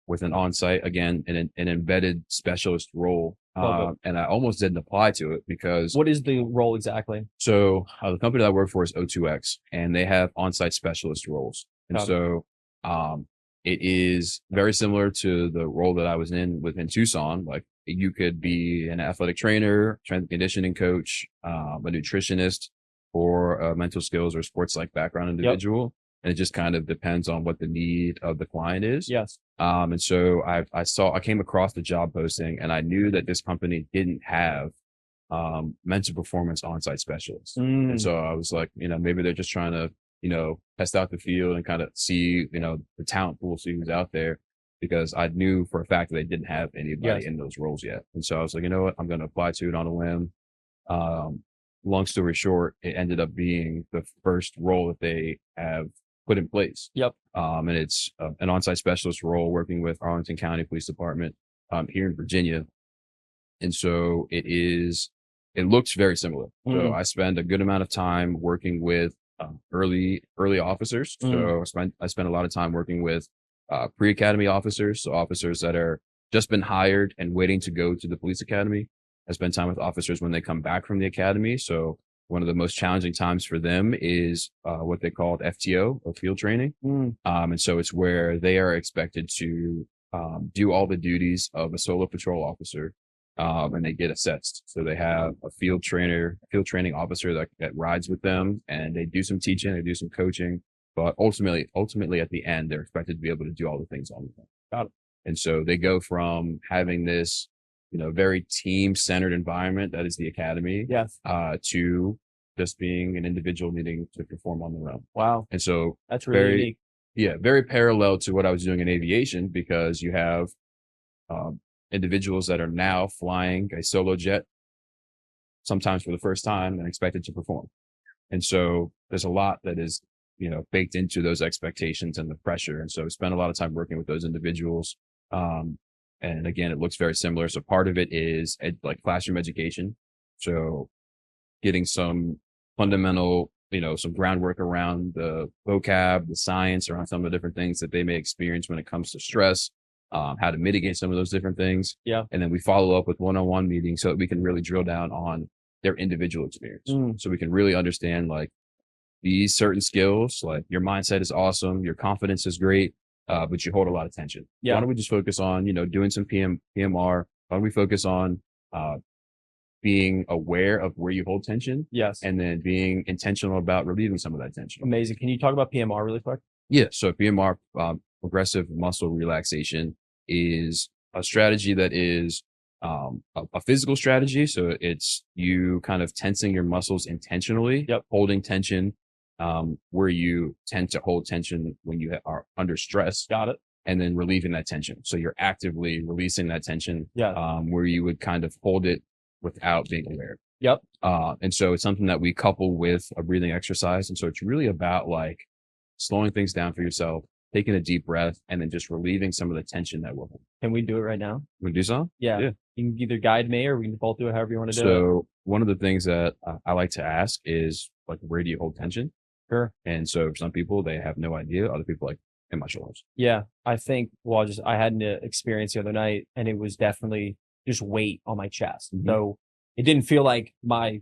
with an on-site, again, an embedded specialist role. And I almost didn't apply to it because... What is the role exactly? So the company that I work for is O2X, and they have on-site specialist roles. And so it is very similar to the role that I was in within Tucson. Like you could be an athletic trainer, strength and conditioning coach, a nutritionist, or a mental skills or sports psych background individual. and it just kind of depends on what the need of the client is. Yes. And so I came across the job posting, and I knew that this company didn't have mental performance on-site specialists. And so I was like, maybe they're just trying to, test out the field and kind of see, the talent pool, see who's out there, because I knew for a fact that they didn't have anybody in those roles yet. And so I was like, you know what, I'm going to apply to it on a whim. Long story short, it ended up being the first role that they have put in place. Yep. And it's an on-site specialist role working with Arlington County Police Department here in Virginia. And so it looks very similar. So I spend a good amount of time working with early officers. So I spent a lot of time working with pre-academy officers, so officers that are just been hired and waiting to go to the police academy. I spend time with officers when they come back from the academy. So one of the most challenging times for them is what they call FTO, or field training. And so it's where they are expected to do all the duties of a solo patrol officer, and they get assessed. So they have a field training officer that rides with them, and they do some teaching, they do some coaching, but ultimately at the end, they're expected to be able to do all the things on their own. Got it. And so they go from having this, very team-centered environment that is the academy, to just being an individual needing to perform on their own. Wow. And so that's really unique. Yeah, very parallel to what I was doing in aviation, because you have individuals that are now flying a solo jet, sometimes for the first time, and expected to perform. And so there's a lot that is, baked into those expectations and the pressure. And so I spent a lot of time working with those individuals. And again, it looks very similar. So part of it is like classroom education. So getting some fundamental, some groundwork around the vocab, the science around some of the different things that they may experience when it comes to stress, how to mitigate some of those different things. Yeah. And then we follow up with one-on-one meetings so that we can really drill down on their individual experience. So we can really understand, like, these certain skills, like your mindset is awesome, your confidence is great, but you hold a lot of tension. Yeah. Why don't we just focus on, doing some PMR? Why don't we focus on being aware of where you hold tension? Yes. And then being intentional about relieving some of that tension. Amazing. Can you talk about PMR really quick? Yeah. So PMR, progressive muscle relaxation, is a strategy that is a physical strategy. So it's you kind of tensing your muscles intentionally, holding tension where you tend to hold tension when you are under stress. Got it. And then relieving that tension. So you're actively releasing that tension, where you would kind of hold it without being aware. Yep. And so it's something that we couple with a breathing exercise. And so it's really about, like, slowing things down for yourself, taking a deep breath, and then just relieving some of the tension that we're holding. Can we do it right now? We do so? Yeah. You can either guide me, or we can both do it however you want to do it. So one of the things that I like to ask is, like, where do you hold tension? Sure. And so for some people, they have no idea. Other people, like, in my shoulders. Yeah. I think, I had an experience the other night, and it was definitely just weight on my chest. So it didn't feel like my,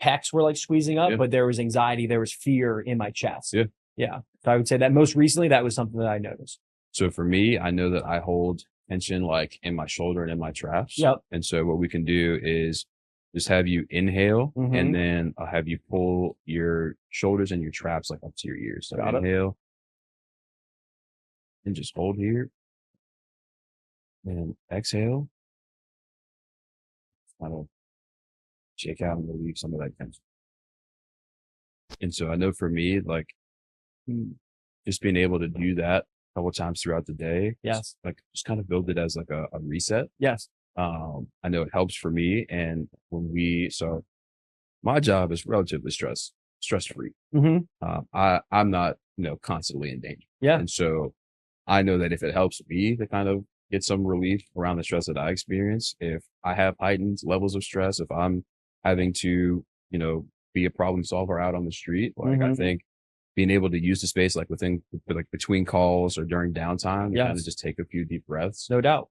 pecs were like squeezing up, but there was anxiety, there was fear in my chest. Yeah. So I would say that most recently, that was something that I noticed. So for me, I know that I hold tension, like, in my shoulder and in my traps. Yep. And so what we can do is just have you inhale, and then I'll have you pull your shoulders and your traps, like, up to your ears. So inhale and just hold here, and exhale. Kind of shake out and relieve some of that tension. And so I know for me, like, just being able to do that a couple of times throughout the day, just kind of build it as like a reset. Yes. I know it helps for me. And so my job is relatively stress-free. I'm not, constantly in danger. Yeah. And so I know that if it helps me to kind of get some relief around the stress that I experience, if I have heightened levels of stress, if I'm having to, be a problem solver out on the street, like, I think being able to use the space, like, between calls or during downtime, kind of just take a few deep breaths. No doubt.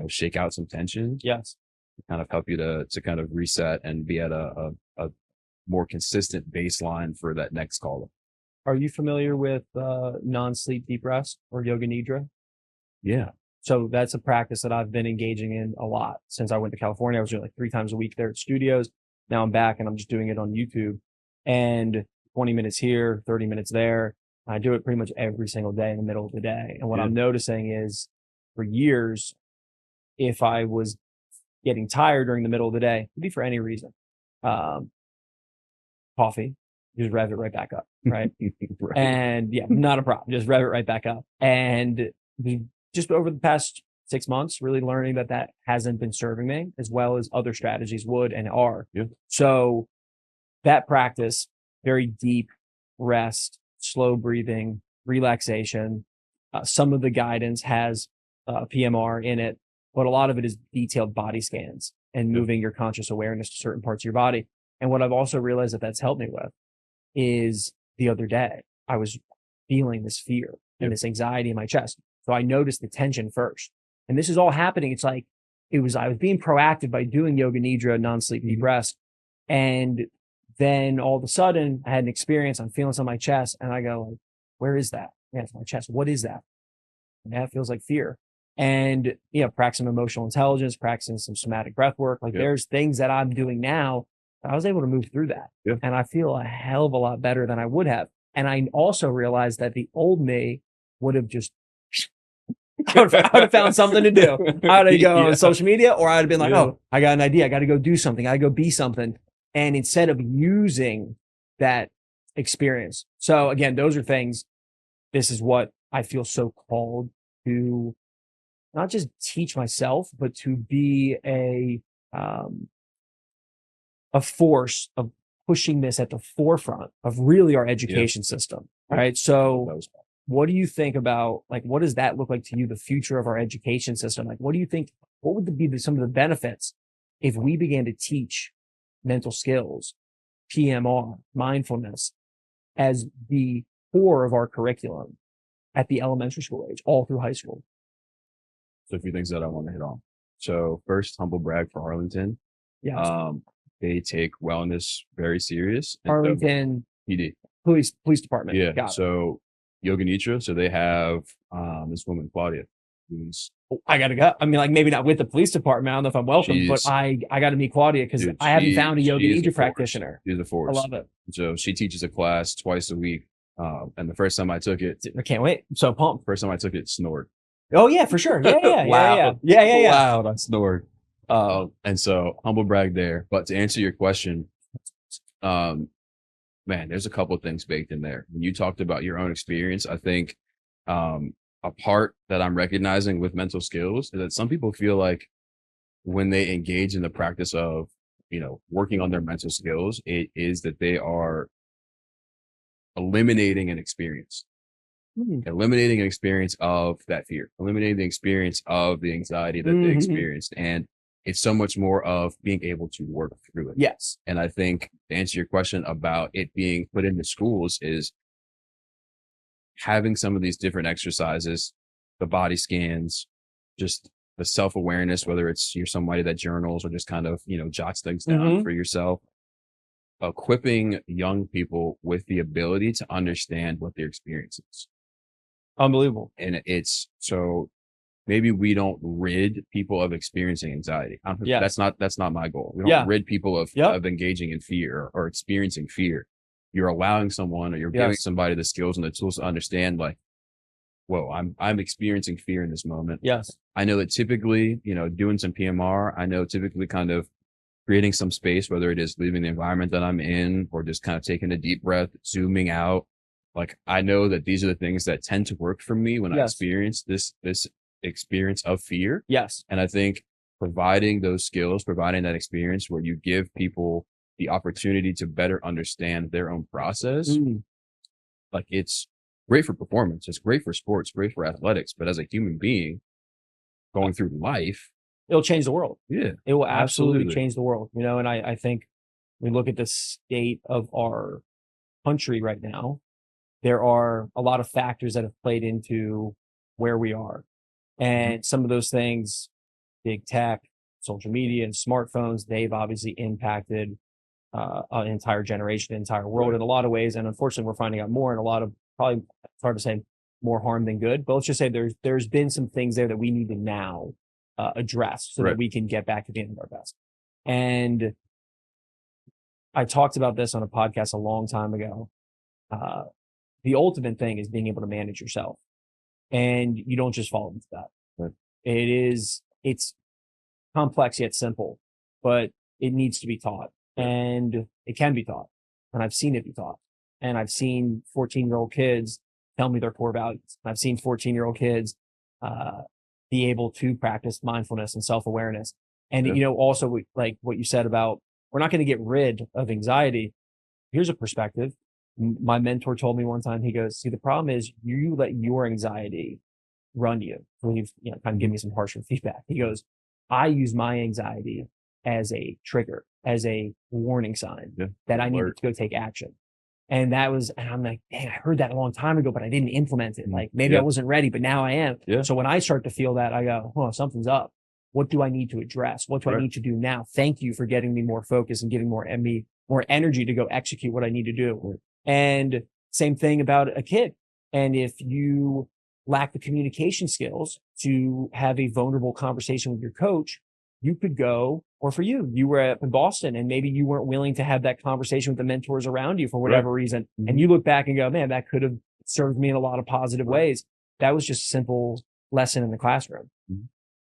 Shake out some tension. Yes. Kind of help you to kind of reset and be at a more consistent baseline for that next call. Are you familiar with non-sleep deep rest, or yoga nidra? Yeah. So that's a practice that I've been engaging in a lot since I went to California. I was doing like 3 times a week there at studios. Now I'm back and I'm just doing it on YouTube, and 20 minutes here, 30 minutes there. I do it pretty much every single day in the middle of the day. And what I'm noticing is for years, if I was getting tired during the middle of the day, it could be for any reason, coffee, just rev it right back up, right? Right. And yeah, not a problem. Just rev it right back up. And just over the past 6 months, really learning that that hasn't been serving me as well as other strategies would and are. Yeah. So that practice, very deep rest, slow breathing, relaxation. Some of the guidance has PMR in it, but a lot of it is detailed body scans and moving your conscious awareness to certain parts of your body. And what I've also realized that that's helped me with is the other day, I was feeling this fear and this anxiety in my chest. So I noticed the tension first. And this is all happening. It's like, I was being proactive by doing yoga nidra, non-sleep deep rest. And then all of a sudden I had an experience. I'm feeling something on my chest and I go, like, where is that? Yeah, it's my chest. What is that? Yeah, it feels like fear. And, practicing emotional intelligence, practicing some somatic breath work. Like there's things that I'm doing now. I was able to move through that. And I feel a hell of a lot better than I would have. And I also realized that the old me would have just, I would have found something to do. I would have go on social media, or I'd have been like, oh, I got an idea. I got to go do something. I got to go be something. And instead of using that experience. So again, those are things, this is what I feel so called to not just teach myself, but to be a force of pushing this at the forefront of really our education system. All right. So what do you think about, like, what does that look like to you, the future of our education system? Like, what do you think, what would be some of the benefits if we began to teach mental skills, PMR, mindfulness as the core of our curriculum at the elementary school age, all through high school? So a few things that I want to hit on. So first, humble brag for Arlington. Yeah. They take wellness very serious. Arlington PD. Police Department. Yeah. So Yoga Nitra. So they have this woman, Claudia, who's I gotta go. I mean, like, maybe not with the police department. I don't know if I'm welcome, but I gotta meet Claudia because I haven't found a Yoga Nidra practitioner. She's a force. I love it. So she teaches a class twice a week. And the first time I took it, I can't wait. I'm so pumped. First time I took it, snored. Oh yeah, for sure. Yeah. Loud. Yeah. Loud. I snored. And so humble brag there. But to answer your question, man, there's a couple of things baked in there. When you talked about your own experience, I think a part that I'm recognizing with mental skills is that some people feel like when they engage in the practice of, working on their mental skills, it is that they are eliminating an experience. Eliminating an experience of that fear, eliminating the experience of the anxiety that they experienced. And it's so much more of being able to work through it. Yes. And I think to answer your question about it being put into schools is having some of these different exercises, the body scans, just the self-awareness, whether it's you're somebody that journals or just kind of, jots things down for yourself, equipping young people with the ability to understand what their experience is. Unbelievable. And it's so maybe we don't rid people of experiencing anxiety. That's not my goal. We don't rid people of engaging in fear or experiencing fear. You're allowing someone, or you're giving somebody the skills and the tools to understand, like, whoa, I'm experiencing fear in this moment. Yes. I know that typically, doing some PMR, I know typically kind of creating some space, whether it is leaving the environment that I'm in or just kind of taking a deep breath, zooming out. Like, I know that these are the things that tend to work for me when I experience this experience of fear. Yes. And I think providing those skills, providing that experience where you give people the opportunity to better understand their own process, like, it's great for performance. It's great for sports, great for athletics. But as a human being going through life, it'll change the world. Yeah. It will absolutely change the world. And I think we look at the state of our country right now. There are a lot of factors that have played into where we are. And some of those things, big tech, social media, and smartphones, they've obviously impacted an entire generation, an entire world in a lot of ways. And unfortunately, we're finding out more, and a lot of, probably, it's hard to say, more harm than good. But let's just say there's been some things there that we need to now address so that we can get back to being our best. And I talked about this on a podcast a long time ago. the ultimate thing is being able to manage yourself. And you don't just fall into that. Right. It's complex yet simple, but it needs to be taught, and it can be taught. And I've seen it be taught. And I've seen 14-year-old kids tell me their core values. I've seen 14-year-old kids be able to practice mindfulness and self-awareness. And, also like what you said about, we're not going to get rid of anxiety. Here's a perspective. My mentor told me one time, he goes, see, the problem is you let your anxiety run you. So he's, kind of give me some harsher feedback. He goes, I use my anxiety as a trigger, as a warning sign that I need to go take action. And and I'm like, dang, I heard that a long time ago, but I didn't implement it. Like maybe I wasn't ready, but now I am. So when I start to feel that, I go, oh, something's up. What do I need to address? What do I need to do now? Thank you for getting me more focus and giving more energy to go execute what I need to do. And same thing about a kid. And if you lack the communication skills to have a vulnerable conversation with your coach, you could go, or for you were up in Boston and maybe you weren't willing to have that conversation with the mentors around you for whatever reason. And you look back and go, man, that could have served me in a lot of positive ways. That was just a simple lesson in the classroom.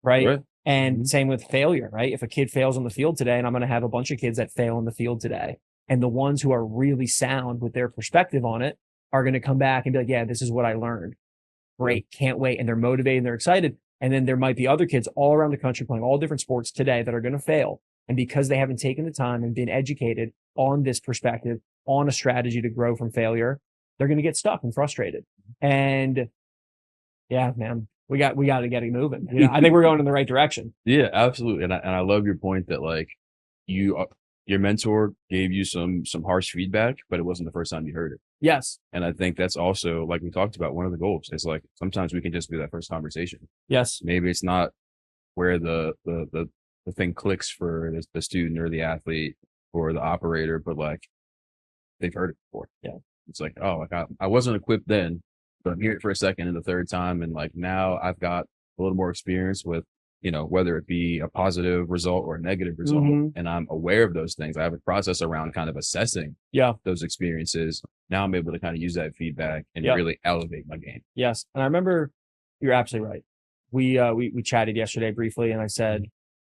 Right. And same with failure, right? If a kid fails on the field today, and I'm going to have a bunch of kids that fail on the field today, and the ones who are really sound with their perspective on it are going to come back and be like, yeah, this is what I learned. Great. Can't wait. And they're motivated and they're excited. And then there might be other kids all around the country playing all different sports today that are going to fail. And because they haven't taken the time and been educated on this perspective, on a strategy to grow from failure, they're going to get stuck and frustrated. And yeah, man, we got to get it moving. I think we're going in the right direction. Yeah, absolutely. And I love your point that like your mentor gave you some harsh feedback, but it wasn't the first time you heard it. Yes. And I think that's also, like we talked about, one of the goals is like, sometimes we can just be that first conversation. Yes. Maybe it's not where the thing clicks for the student or the athlete or the operator, but like they've heard it before. Yeah. It's like, oh, like I wasn't equipped then, but I'm here for a second and the third time. And like, now I've got a little more experience with, whether it be a positive result or a negative result. And I'm aware of those things. I have a process around kind of assessing those experiences. Now I'm able to kind of use that feedback and really elevate my game. Yes. And I remember you're absolutely right. We chatted yesterday briefly and I said,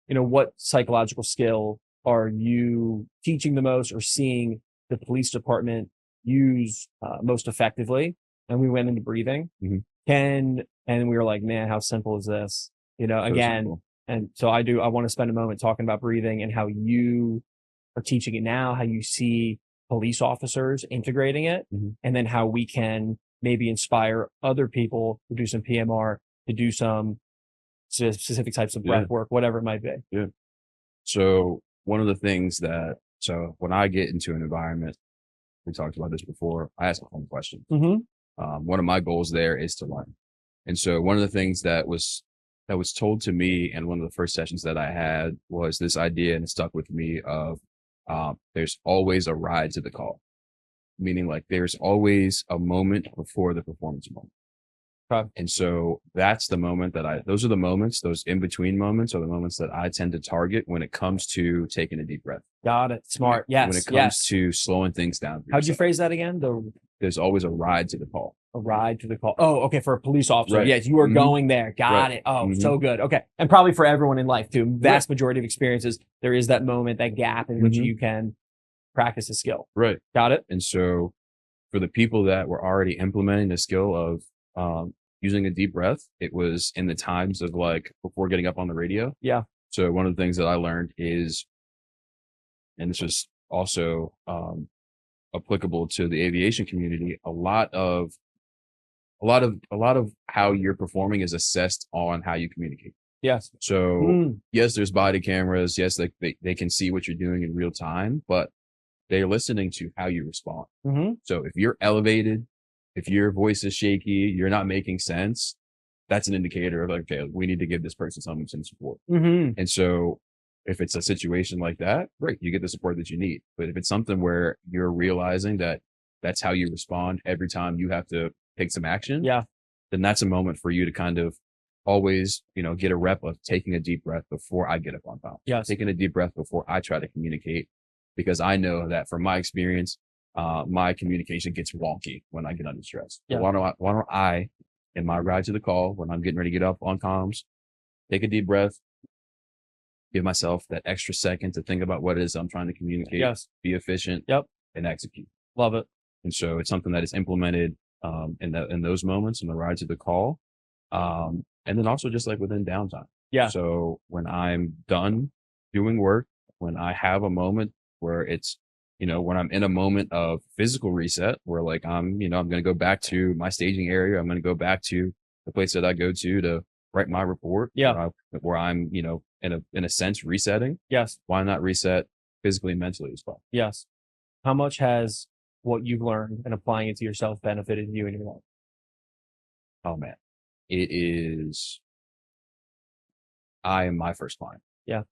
what psychological skill are you teaching the most or seeing the police department use most effectively? And we went into breathing. And we were like, man, how simple is this? Again, simple. And so I want to spend a moment talking about breathing and how you are teaching it now, how you see police officers integrating it, and then how we can maybe inspire other people to do some PMR, to do some specific types of breath work, whatever it might be. Yeah. So one of the things so when I get into an environment, we talked about this before, I ask a home question. One of my goals there is to learn. And so one of the things that was told to me, and one of the first sessions that I had was this idea, and it stuck with me, of there's always a ride to the call, meaning like there's always a moment before the performance moment. And so that's the moment those are the moments, those in between moments are the moments that I tend to target when it comes to taking a deep breath. Got it. Smart. Yes. When it comes to slowing things down. How'd you phrase that again? There's always a ride to the call. A ride to the call. Oh, okay. For a police officer. Right. Yes. You are going there. Got it. Oh, so good. Okay. And probably for everyone in life too. Vast majority of experiences, there is that moment, that gap in which you can practice a skill. Right. Got it. And so for the people that were already implementing the skill of using a deep breath, it was in the times of like before getting up on the radio. Yeah. So one of the things that I learned is, and this was also applicable to the aviation community, a lot of how you're performing is assessed on how you communicate. Yes. So yes, there's body cameras. Yes, they can see what you're doing in real time, but they're listening to how you respond. So if you're elevated, if your voice is shaky, you're not making sense, that's an indicator of like, okay, we need to give this person some support. And so if it's a situation like that, great, you get the support that you need. But if it's something where you're realizing that that's how you respond every time you have to take some action, then that's a moment for you to kind of always, get a rep of taking a deep breath before I get up on top. Yes. Taking a deep breath before I try to communicate, because I know that from my experience, my communication gets wonky when I get under stress. Yeah. So why don't I, in my ride to the call, when I'm getting ready to get up on comms, take a deep breath, give myself that extra second to think about what it is I'm trying to communicate, be efficient, and execute. Love it. And so it's something that is implemented in those moments in the ride to the call. And then also just like within downtime. Yeah. So when I'm done doing work, when I have a moment where it's, when I'm in a moment of physical reset, where like I'm going to go back to my staging area. I'm going to go back to the place that I go to write my report. Yeah. Where I'm, in a sense resetting. Yes. Why not reset physically and mentally as well? Yes. How much has what you've learned and applying it to yourself benefited you in your life? Oh man, I am my first client. Yeah.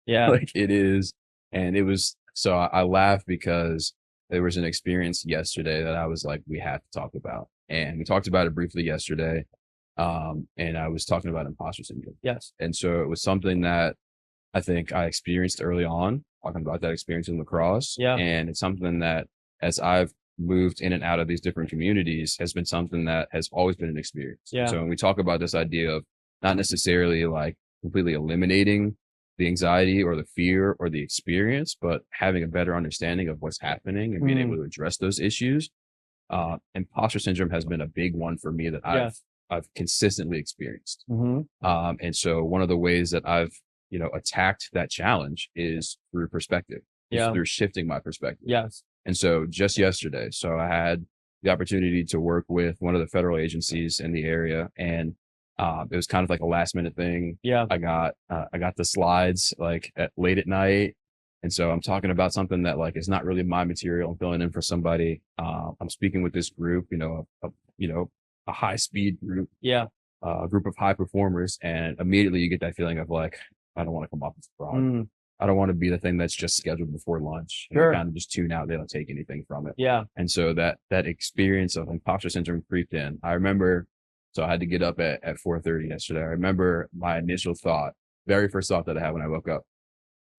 Yeah. Like it is. And it was, so I laugh because there was an experience yesterday that I was like, we have to talk about. And we talked about it briefly yesterday. And I was talking about imposter syndrome. Yes. And so it was something that I think I experienced early on, talking about that experience in lacrosse. Yeah. And it's something that as I've moved in and out of these different communities has been something that has always been an experience. Yeah. So when we talk about this idea of not necessarily like completely eliminating the anxiety or the fear or the experience, but having a better understanding of what's happening and being able to address those issues. Imposter syndrome has been a big one for me that I've consistently experienced. And so one of the ways that I've, attacked that challenge is through perspective, through shifting my perspective. Yes. And so just yesterday, so I had the opportunity to work with one of the federal agencies in the area, and it was kind of like a last minute thing. Yeah. I got the slides like late at night. And so I'm talking about something that like is not really my material. I'm filling in for somebody. I'm speaking with this group, a high speed group. Yeah. A group of high performers. And immediately you get that feeling of like, I don't want to come off as a fraud. I don't want to be the thing that's just scheduled before lunch. And kind of just tune out. They don't take anything from it. Yeah. And so that experience of imposter syndrome creeped in. I remember, so I had to get up at 4:30 yesterday. I remember my initial thought, very first thought that I had when I woke up,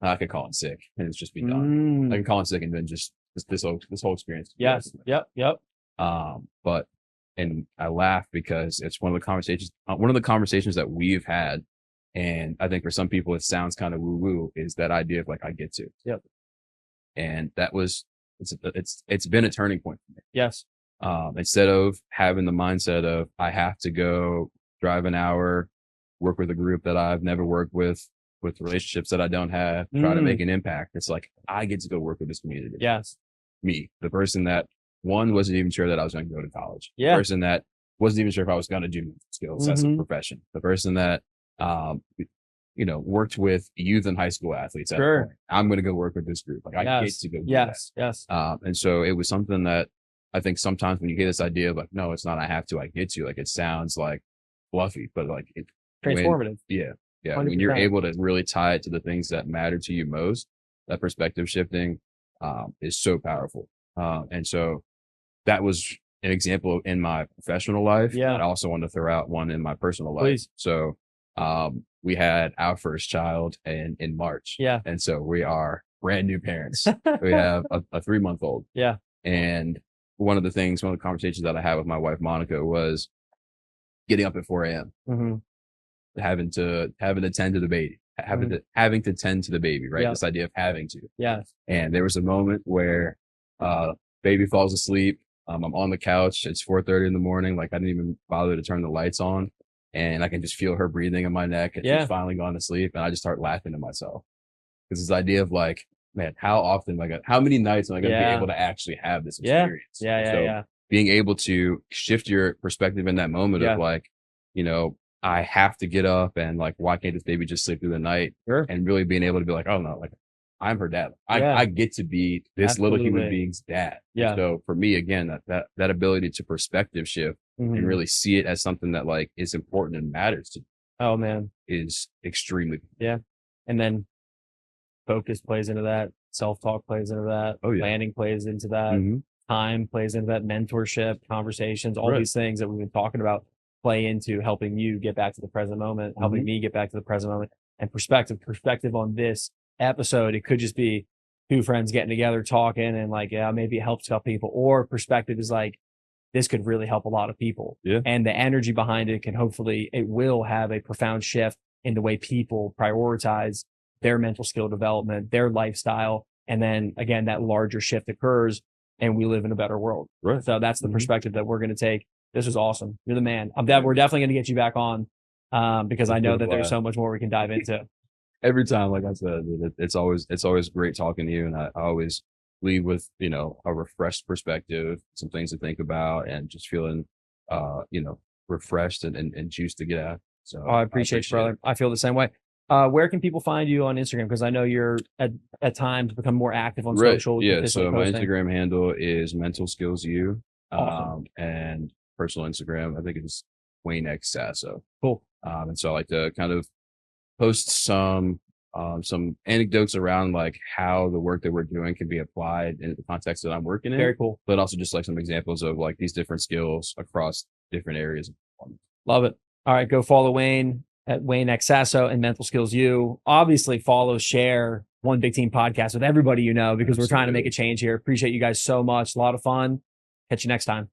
I could call in sick and it's just be done. I can call in sick and then just this whole experience. Yes. Yep. And I laugh because it's one of the conversations that we've had. And I think for some people, it sounds kind of woo woo, is that idea of like, I get to. Yep. And it's been a turning point for me. Yes. Instead of having the mindset of, I have to go drive an hour, work with a group that I've never worked with relationships that I don't have, try to make an impact. It's like, I get to go work with this community. Yes. Me, the person that wasn't even sure that I was going to go to college. Yeah. The person that wasn't even sure if I was going to do skills as a profession. The person that, worked with youth and high school athletes. I'm going to go work with this group. Like I get to go do that. Yes. And so it was something that I think sometimes when you hear this idea of like, no, it's not, I have to, I get to, like, it sounds like fluffy, but like transformative. Yeah. 100%. When you're able to really tie it to the things that matter to you most, that perspective shifting, is so powerful. And so that was an example in my professional life. Yeah. I also want to throw out one in my personal life. Please. So, we had our first child in March. Yeah. And so we are brand new parents. We have a 3-month-old. Yeah. And one of the conversations that I had with my wife, Monica, was getting up at 4 a.m., having to tend to the baby, having to tend to the baby, right? This idea of having to. Yes. And there was a moment where, baby falls asleep. I'm on the couch. It's 4:30 in the morning. Like I didn't even bother to turn the lights on, and I can just feel her breathing in my neck. And she's finally gone to sleep. And I just start laughing to myself. Because this idea of like, man, how many nights am I going to be able to actually have this experience? Yeah. Being able to shift your perspective in that moment of like, I have to get up, and like, why can't this baby just sleep through the night? And really being able to be like, oh no, like I'm her dad. I get to be this little human being's dad. Yeah. So for me, again, that ability to perspective shift and really see it as something that like is important and matters to. Oh man, is extremely. Yeah. And then focus plays into that. Self-talk plays into that. Planning plays into that. Time plays into that. Mentorship, conversations, all these things that we've been talking about play into helping you get back to the present moment, helping me get back to the present moment. And perspective on this episode, it could just be two friends getting together, talking, and like, yeah, maybe it helps a couple people, or perspective is like, this could really help a lot of people. Yeah. And the energy behind it it will have a profound shift in the way people prioritize their mental skill development, their lifestyle. And then again, that larger shift occurs and we live in a better world. Right. So that's the perspective that we're going to take. This was awesome. You're the man. We're definitely going to get you back on because I know that there's so much more we can dive into. Every time, like I said, it's always great talking to you. And I always leave with, a refreshed perspective, some things to think about, and just feeling, refreshed and juiced to get out. So I appreciate you, brother. I feel the same way. Where can people find you on Instagram? Because I know you're at times become more active on social. Yeah. So my Instagram handle is Mental Skills U. Awesome. And personal Instagram, I think it's Wayne X Sasso. Cool. And so I like to kind of post some anecdotes around like how the work that we're doing can be applied in the context that I'm working in. Very cool. But also just like some examples of like these different skills across different areas of performance. Love it. All right. Go follow Wayne at Wayne X Sasso and Mental Skills U. Obviously follow, share One Big Team podcast with everybody, because we're trying to make a change here. Appreciate you guys so much. A lot of fun. Catch you next time.